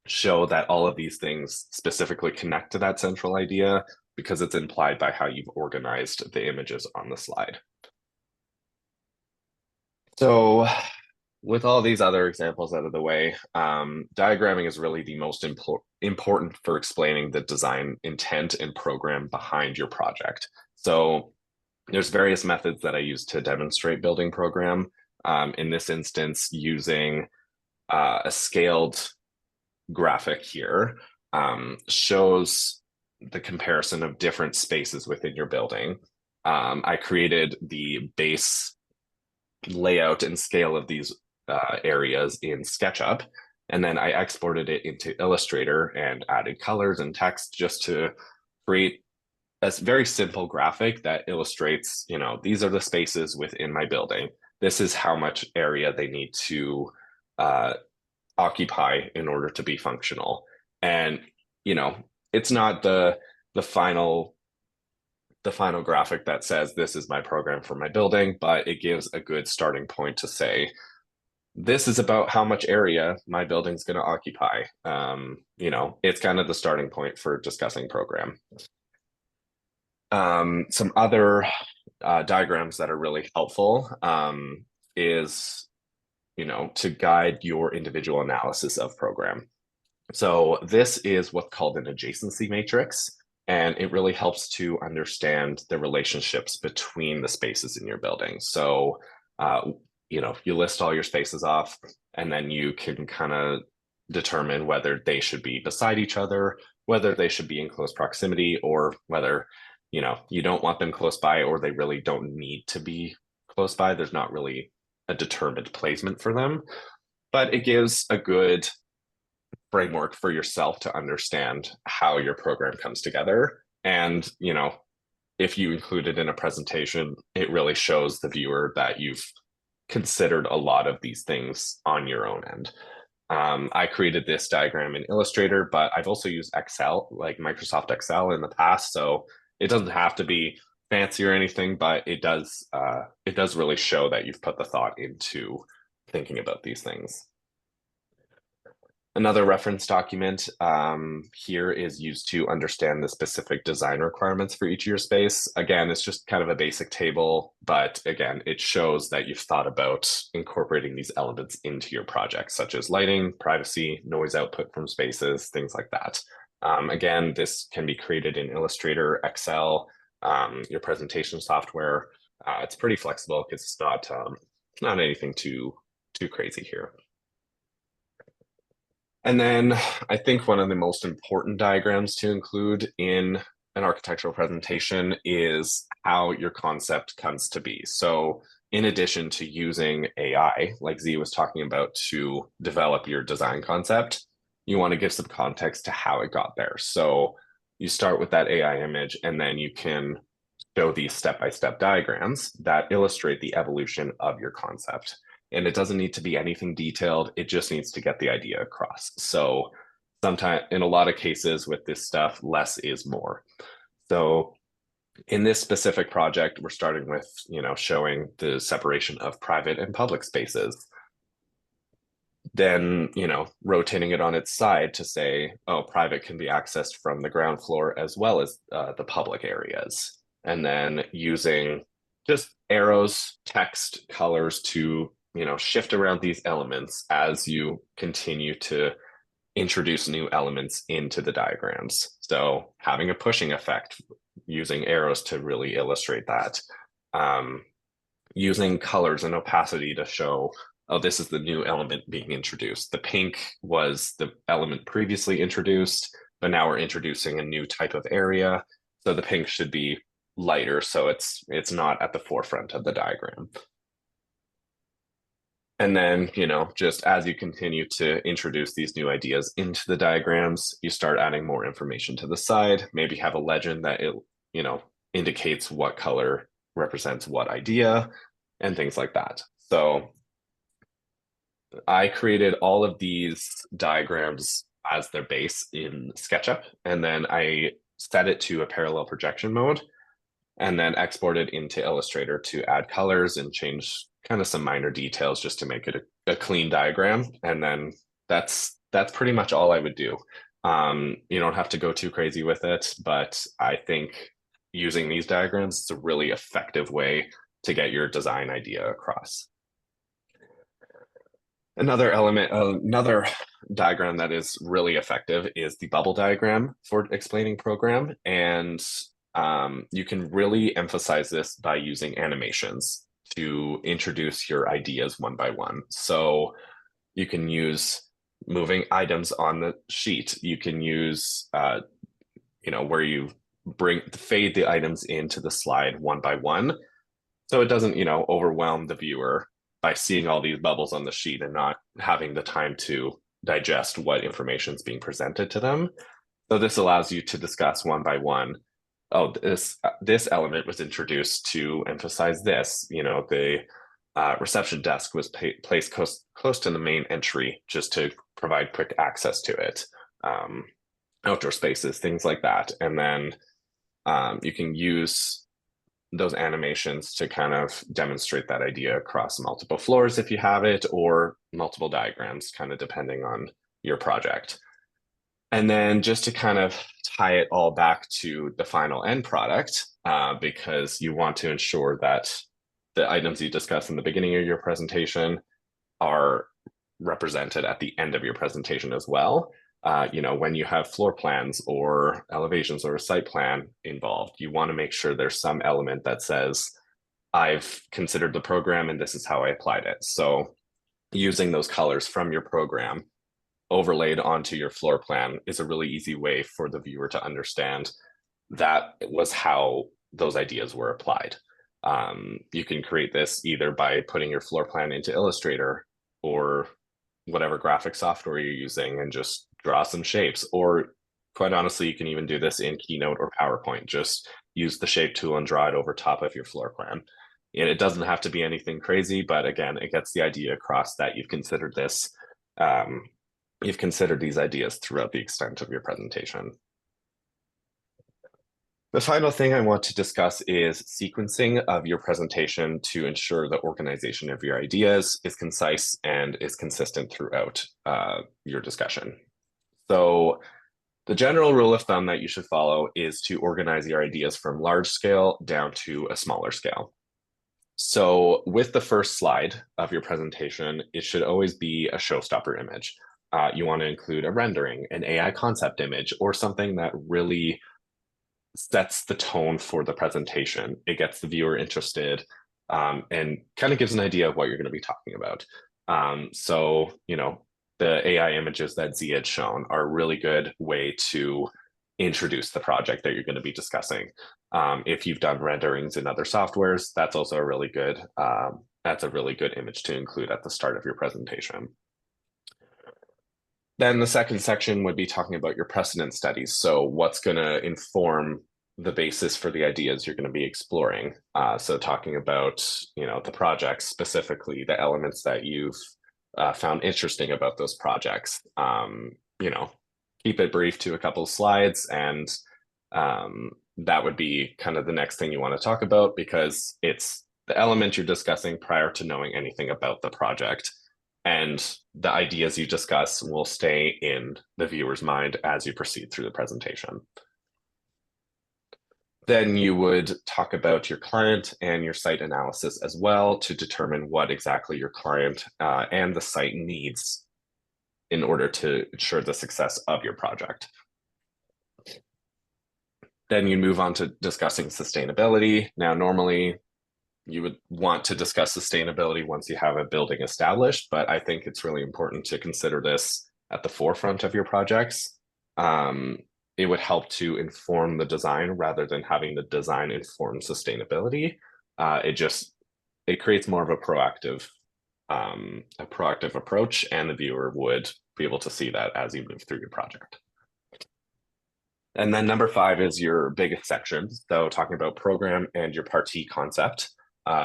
show that all of these things specifically connect to that central idea, because it's implied by how you've organized the images on the slide. So with all these other examples out of the way, diagramming is really the most important for explaining the design intent and program behind your project. So there's various methods that I use to demonstrate building program. In this instance, using a scaled graphic here shows the comparison of different spaces within your building. I created the base layout and scale of these areas in SketchUp, and then I exported it into Illustrator and added colors and text just to create a very simple graphic that illustrates, these are the spaces within my building. This is how much area they need to occupy in order to be functional. And, it's not the final graphic that says this is my program for my building, but it gives a good starting point to say, this is about how much area my building's going to occupy. It's kind of the starting point for discussing program. Some other diagrams that are really helpful is, to guide your individual analysis of program. So this is what's called an adjacency matrix, and it really helps to understand the relationships between the spaces in your building. So, you list all your spaces off, and then you can kind of determine whether they should be beside each other, whether they should be in close proximity, or whether you don't want them close by, or they really don't need to be close by. There's not really a determined placement for them, but it gives a good framework for yourself to understand how your program comes together. And, if you include it in a presentation, it really shows the viewer that you've considered a lot of these things on your own end. I created this diagram in Illustrator, but I've also used Excel, like Microsoft Excel in the past. So it doesn't have to be fancy or anything, but it does really show that you've put the thought into thinking about these things. Another reference document here is used to understand the specific design requirements for each of your space. Again, it's just kind of a basic table, but again, it shows that you've thought about incorporating these elements into your project, such as lighting, privacy, noise output from spaces, things like that. Again, this can be created in Illustrator, Excel, your presentation software. It's pretty flexible because it's not anything too crazy here. And then I think one of the most important diagrams to include in an architectural presentation is how your concept comes to be. So in addition to using AI, like Zee was talking about, to develop your design concept, you want to give some context to how it got there. So you start with that AI image, and then you can show these step-by-step diagrams that illustrate the evolution of your concept. And it doesn't need to be anything detailed. It just needs to get the idea across. So sometimes, in a lot of cases with this stuff, less is more. So in this specific project, we're starting with, showing the separation of private and public spaces. Then, rotating it on its side to say, oh, private can be accessed from the ground floor as well as the public areas. And then using just arrows, text, colors to shift around these elements as you continue to introduce new elements into the diagrams. So having a pushing effect, using arrows to really illustrate that. Using colors and opacity to show oh, this is the new element being introduced. The pink was the element previously introduced, but now we're introducing a new type of area. So the pink should be lighter, so it's not at the forefront of the diagram. And then, just as you continue to introduce these new ideas into the diagrams, you start adding more information to the side, maybe have a legend that it, indicates what color represents what idea and things like that. So I created all of these diagrams as their base in SketchUp, and then I set it to a parallel projection mode and then export it into Illustrator to add colors and change kind of some minor details just to make it a clean diagram. And then that's pretty much all I would do. You don't have to go too crazy with it, but I think using these diagrams is a really effective way to get your design idea across. Another diagram that is really effective is the bubble diagram for explaining program. And you can really emphasize this by using animations to introduce your ideas one by one. So you can use moving items on the sheet. You can use, where you fade the items into the slide one by one. So it doesn't, overwhelm the viewer by seeing all these bubbles on the sheet and not having the time to digest what information is being presented to them. So this allows you to discuss one by one. Oh, this element was introduced to emphasize this. The reception desk was placed close to the main entry just to provide quick access to it. Outdoor spaces, things like that. And then you can use those animations to kind of demonstrate that idea across multiple floors if you have it, or multiple diagrams, kind of depending on your project. And then just to kind of tie it all back to the final end product, because you want to ensure that the items you discuss in the beginning of your presentation are represented at the end of your presentation as well. When you have floor plans or elevations or a site plan involved, you want to make sure there's some element that says, I've considered the program and this is how I applied it. So using those colors from your program overlaid onto your floor plan is a really easy way for the viewer to understand that it was how those ideas were applied. You can create this either by putting your floor plan into Illustrator or whatever graphic software you're using and just draw some shapes, or quite honestly, you can even do this in Keynote or PowerPoint. Just use the shape tool and draw it over top of your floor plan. And it doesn't have to be anything crazy, but again, it gets the idea across that you've considered this. You've considered these ideas throughout the extent of your presentation. The final thing I want to discuss is sequencing of your presentation to ensure the organization of your ideas is concise and is consistent throughout your discussion. So the general rule of thumb that you should follow is to organize your ideas from large scale down to a smaller scale. So with the first slide of your presentation, it should always be a showstopper image. You want to include a rendering, an AI concept image, or something that really sets the tone for the presentation. It gets the viewer interested and kind of gives an idea of what you're going to be talking about. So, the AI images that Zee had shown are a really good way to introduce the project that you're going to be discussing. If you've done renderings in other softwares, that's also a really good image to include at the start of your presentation. Then the second section would be talking about your precedent studies. So what's going to inform the basis for the ideas you're going to be exploring. So talking about, the projects, specifically the elements that you've found interesting about those projects. Keep it brief to a couple of slides, and that would be kind of the next thing you want to talk about, because it's the element you're discussing prior to knowing anything about the project. And the ideas you discuss will stay in the viewer's mind as you proceed through the presentation. Then you would talk about your client and your site analysis as well to determine what exactly your client and the site needs in order to ensure the success of your project. Then you move on to discussing sustainability. Now, normally you would want to discuss sustainability once you have a building established, but I think it's really important to consider this at the forefront of your projects. Um, it would help to inform the design rather than having the design inform sustainability. It creates more of a proactive approach, and the viewer would be able to see that as you move through your project. And then number 5 is your biggest section. So talking about program and your partie concept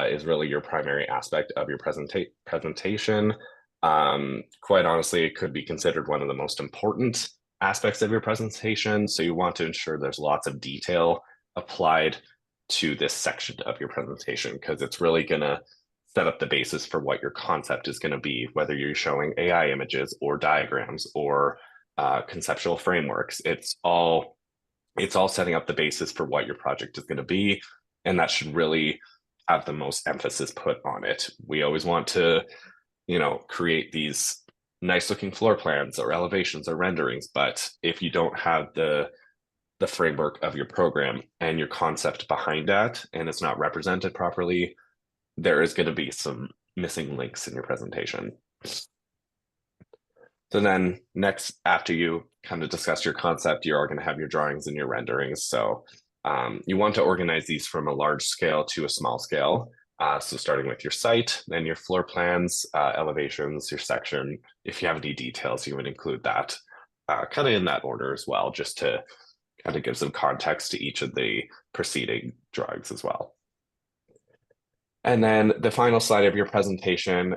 is really your primary aspect of your presentation. Quite honestly, it could be considered one of the most important aspects of your presentation. So you want to ensure there's lots of detail applied to this section of your presentation, because it's really going to set up the basis for what your concept is going to be, whether you're showing AI images or diagrams or conceptual frameworks. It's all setting up the basis for what your project is going to be, and that should really have the most emphasis put on it. We always want to, create these nice looking floor plans or elevations or renderings, but if you don't have the framework of your program and your concept behind that, and it's not represented properly, there is going to be some missing links in your presentation. So then next, after you kind of discuss your concept, you're going to have your drawings and your renderings. So you want to organize these from a large scale to a small scale. So starting with your site, then your floor plans, elevations, your section. If you have any details, you would include that kind of in that order as well, just to kind of give some context to each of the preceding drawings as well. And then the final slide of your presentation,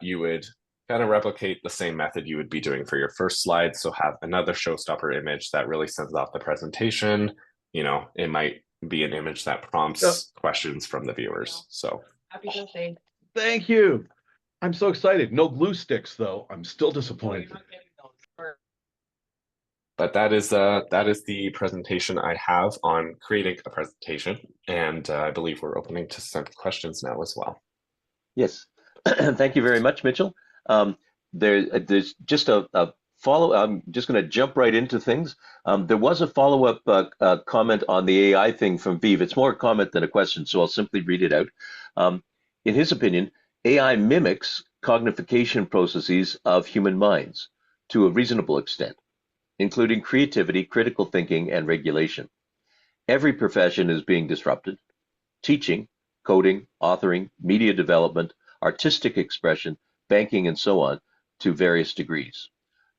you would kind of replicate the same method you would be doing for your first slide. So have another showstopper image that really sends off the presentation. It might be an image that prompts questions from the viewers. So happy birthday. Thank you. I'm so excited. No glue sticks, though. I'm still disappointed. But that is the presentation I have on creating a presentation, and I believe we're opening to some questions now as well. Yes, thank you very much, Mitchell. There's just a follow. I'm just going to jump right into things. There was a follow-up comment on the AI thing from Vive. It's more a comment than a question, so I'll simply read it out. In his opinion, AI mimics cognification processes of human minds to a reasonable extent, including creativity, critical thinking, and regulation. Every profession is being disrupted: teaching, coding, authoring, media development, artistic expression, banking, and so on, to various degrees.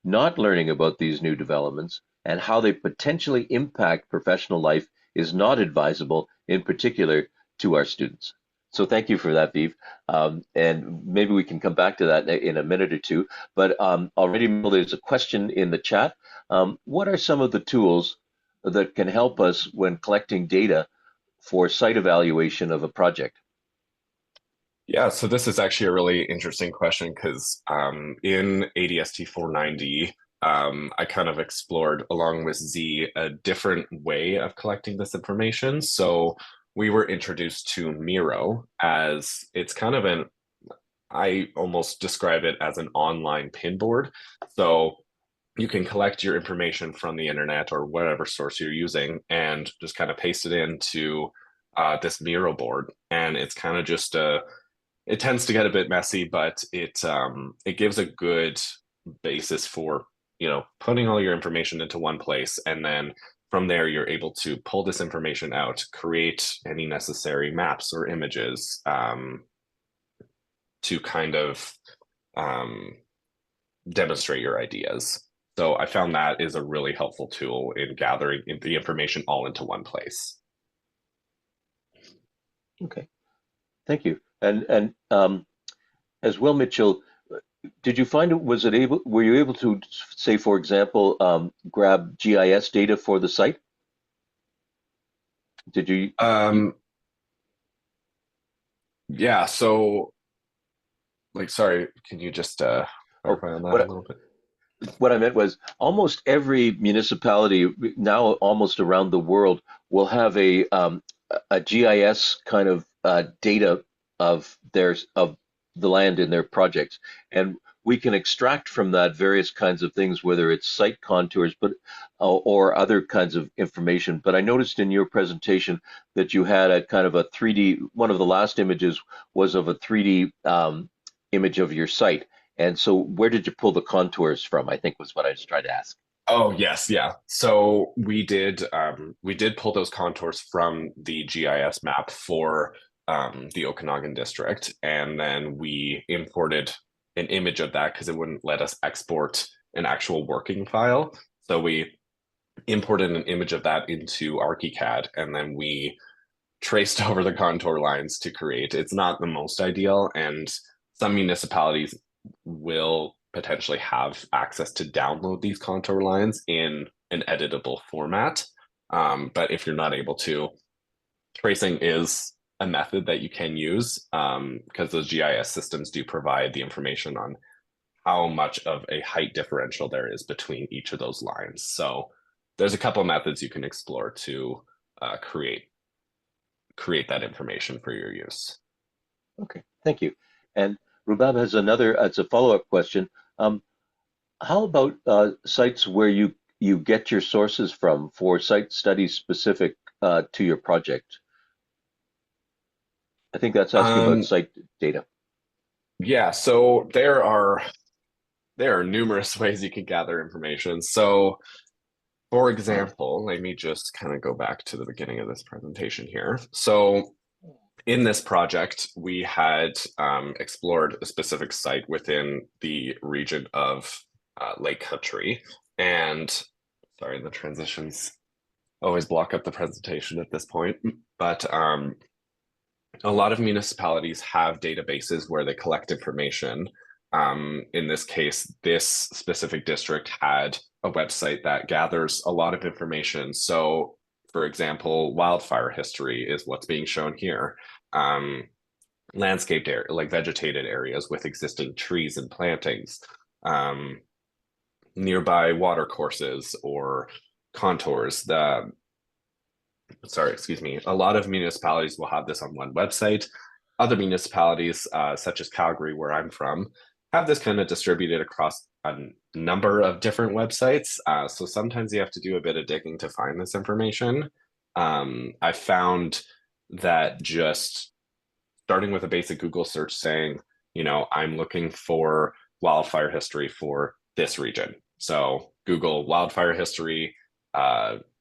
Not learning about these new developments and how they potentially impact professional life is not advisable, in particular to our students. So thank you for that, Vive. And maybe we can come back to that in a minute or two. But already there's a question in the chat. What are some of the tools that can help us when collecting data for site evaluation of a project? Yeah, so this is actually a really interesting question, because in ADST 490, I kind of explored, along with Z, a different way of collecting this information. So we were introduced to Miro as it's kind of I almost describe it as an online pinboard. So you can collect your information from the internet or whatever source you're using and just kind of paste it into this Miro board. And it's kind of just it tends to get a bit messy, but it gives a good basis for putting all your information into one place, and then from there you're able to pull this information out, create any necessary maps or images to kind of demonstrate your ideas. So I found that is a really helpful tool in gathering the information all into one place. Okay, thank you. And as well, Mitchell, did you find were you able to, say, for example, grab GIS data for the site? Did you? Yeah, so sorry, can you just clarify on that a little bit? What I meant was almost every municipality now, almost around the world, will have a GIS kind of data of the land in their projects. And we can extract from that various kinds of things, whether it's site contours, but or other kinds of information. But I noticed in your presentation that you had a kind of a 3D. One of the last images was of a 3D image of your site. And so, where did you pull the contours from? I think was what I was trying to ask. Oh yes, yeah. So we did pull those contours from the GIS map for the Okanagan district, and then we imported an image of that because it wouldn't let us export an actual working file. So we imported an image of that into ArchiCAD, and then we traced over the contour lines to create. It's not the most ideal, and some municipalities will potentially have access to download these contour lines in an editable format. But if you're not able to, tracing is a method that you can use because those GIS systems do provide the information on how much of a height differential there is between each of those lines. So there's a couple methods you can explore to create that information for your use. Okay, thank you. And Rubab has another, it's a follow-up question. How about sites where you get your sources from for site studies specific to your project? I think that's asking about site data. Yeah, so there are numerous ways you can gather information. So, for example, let me just kind of go back to the beginning of this presentation here. So, in this project, we had explored a specific site within the region of Lake Country. And sorry, the transitions always block up the presentation at this point. But a lot of municipalities have databases where they collect information. In this case, this specific district had a website that gathers a lot of information. So, for example, wildfire history is what's being shown here. Landscaped area, like vegetated areas with existing trees and plantings, nearby water courses or contours. A lot of municipalities will have this on one website. Other municipalities, such as Calgary, where I'm from, have this kind of distributed across a number of different websites. So sometimes you have to do a bit of digging to find this information. I found that just starting with a basic Google search saying, I'm looking for wildfire history for this region. So Google wildfire history,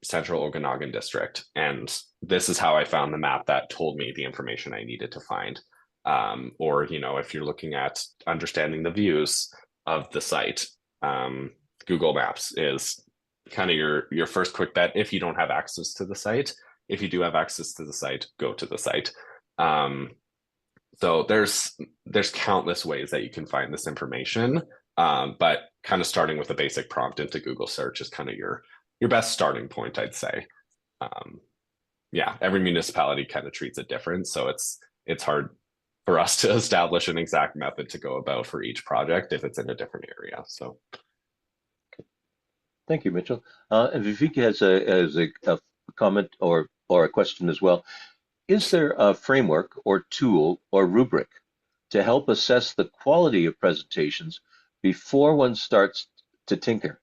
Central Okanagan District. And this is how I found the map that told me the information I needed to find. Or, if you're looking at understanding the views of the site, Google Maps is kind of your first quick bet if you don't have access to the site. If you do have access to the site, go to the site. So there's countless ways that you can find this information, but kind of starting with a basic prompt into Google search is kind of your best starting point, I'd say. Yeah, every municipality kind of treats it different, so it's hard for us to establish an exact method to go about for each project if it's in a different area. So, Thank you, Mitchell. And Vivek has a comment or a question as well. Is there a framework or tool or rubric to help assess the quality of presentations before one starts to tinker?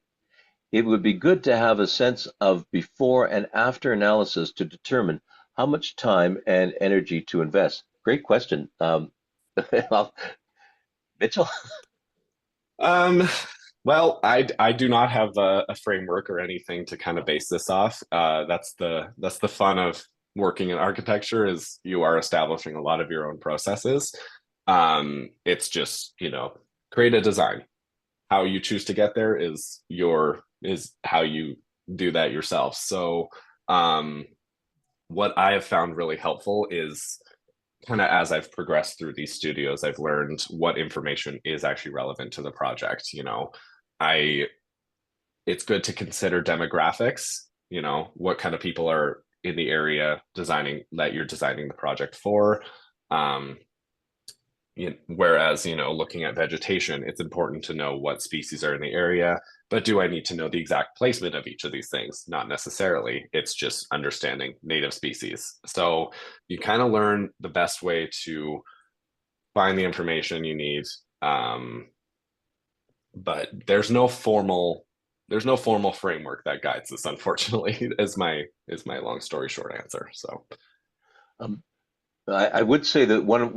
It would be good to have a sense of before and after analysis to determine how much time and energy to invest. Great question. Mitchell? Well, I do not have a framework or anything to kind of base this off. That's the fun of working in architecture is you are establishing a lot of your own processes. It's just, create a design. How you choose to get there is how you do that yourself. So what I have found really helpful is kind of as I've progressed through these studios, I've learned what information is actually relevant to the project. It's good to consider demographics, what kind of people are in the area that you're designing the project for. Whereas, looking at vegetation, it's important to know what species are in the area, but do I need to know the exact placement of each of these things? Not necessarily. It's just understanding native species. So you kind of learn the best way to find the information you need but there's no formal framework that guides this, unfortunately, is my long story short answer. So Um, I would say that one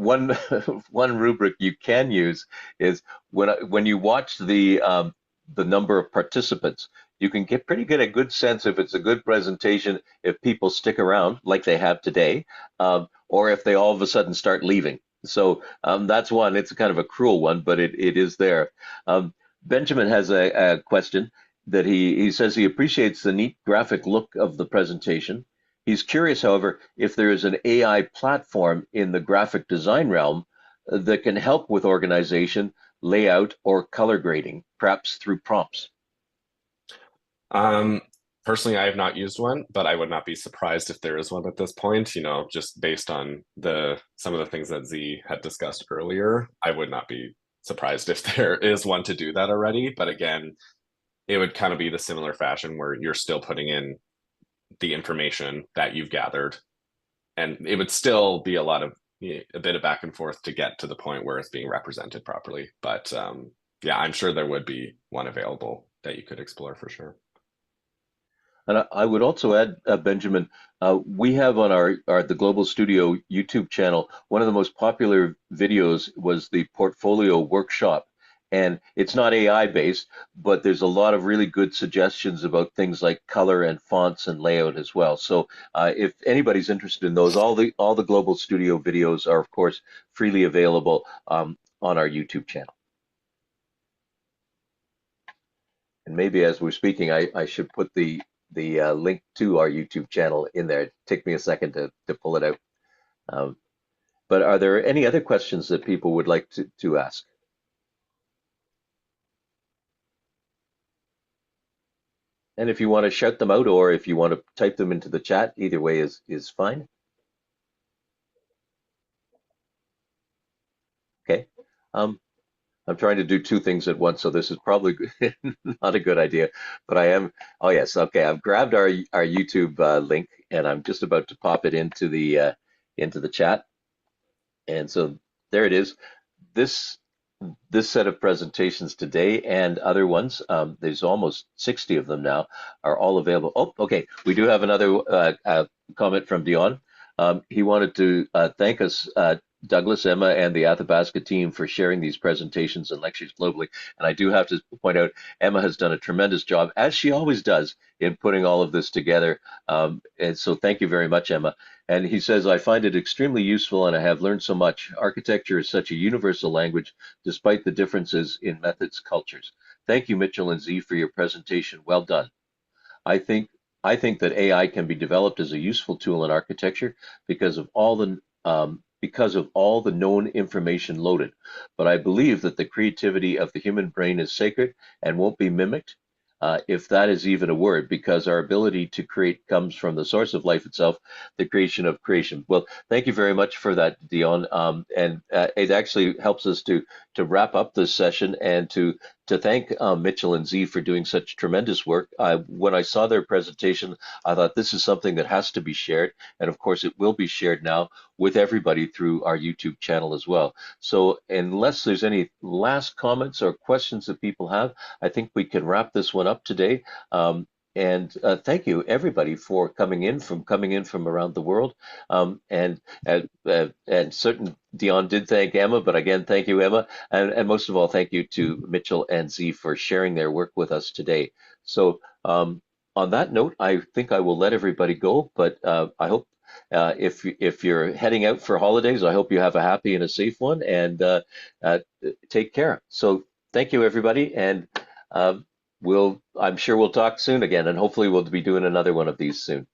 one rubric you can use is when you watch the number of participants, you can get pretty good a good sense if it's a good presentation, if people stick around like they have today, or if they all of a sudden start leaving. So that's one. It's kind of a cruel one, but it is there. Benjamin has a question that he says he appreciates the neat graphic look of the presentation. He's curious, however, if there is an AI platform in the graphic design realm that can help with organization, layout, or color grading, perhaps through prompts. Um, personally, I have not used one, but I would not be surprised if there is one at this point. You know, just based on some of the things that Z had discussed earlier, I would not be surprised if there is one to do that already. But again, it would kind of be the similar fashion where you're still putting in the information that you've gathered, and it would still be a bit of back and forth to get to the point where it's being represented properly. But yeah, I'm sure there would be one available that you could explore for sure. And I would also add, Benjamin, we have on the Global Studio YouTube channel, one of the most popular videos was the portfolio workshop. And it's not AI based, but there's a lot of really good suggestions about things like color and fonts and layout as well. So if anybody's interested in those, all the Global Studio videos are, of course, freely available on our YouTube channel. And maybe as we're speaking, I should put the link to our YouTube channel in there. Take me a second to pull it out. But are there any other questions that people would like to ask? And if you want to shout them out or if you want to type them into the chat, either way is fine. Okay. I'm trying to do two things at once, so this is probably not a good idea, but I am. Oh yes, okay. I've grabbed our YouTube link and I'm just about to pop it into the chat. And so there it is. This set of presentations today and other ones, there's almost 60 of them now, are all available. Oh, okay. We do have another comment from Dion. He wanted to thank us, Douglas, Emma, and the Athabasca team for sharing these presentations and lectures globally. And I do have to point out, Emma has done a tremendous job, as she always does, in putting all of this together. And so thank you very much, Emma. And he says, I find it extremely useful and I have learned so much. Architecture is such a universal language, despite the differences in methods, cultures. Thank you, Mitchell and Z, for your presentation. Well done. I think that AI can be developed as a useful tool in architecture because of all the known information loaded. But I believe that the creativity of the human brain is sacred and won't be mimicked, if that is even a word, because our ability to create comes from the source of life itself, the creation of creation. Well, thank you very much for that, Dion. And it actually helps us to wrap up this session and to thank Mitchell and Z for doing such tremendous work. When I saw their presentation, I thought this is something that has to be shared. And of course, it will be shared now with everybody through our YouTube channel as well. So unless there's any last comments or questions that people have, I think we can wrap this one up today. And thank you everybody for coming in from around the world. And certain Dion did thank Emma, but again, thank you, Emma. And most of all, thank you to Mitchell and Z for sharing their work with us today. So on that note, I think I will let everybody go, but I hope if you're heading out for holidays, I hope you have a happy and a safe one, and take care. So thank you, everybody, and I'm sure we'll talk soon again, and hopefully we'll be doing another one of these soon.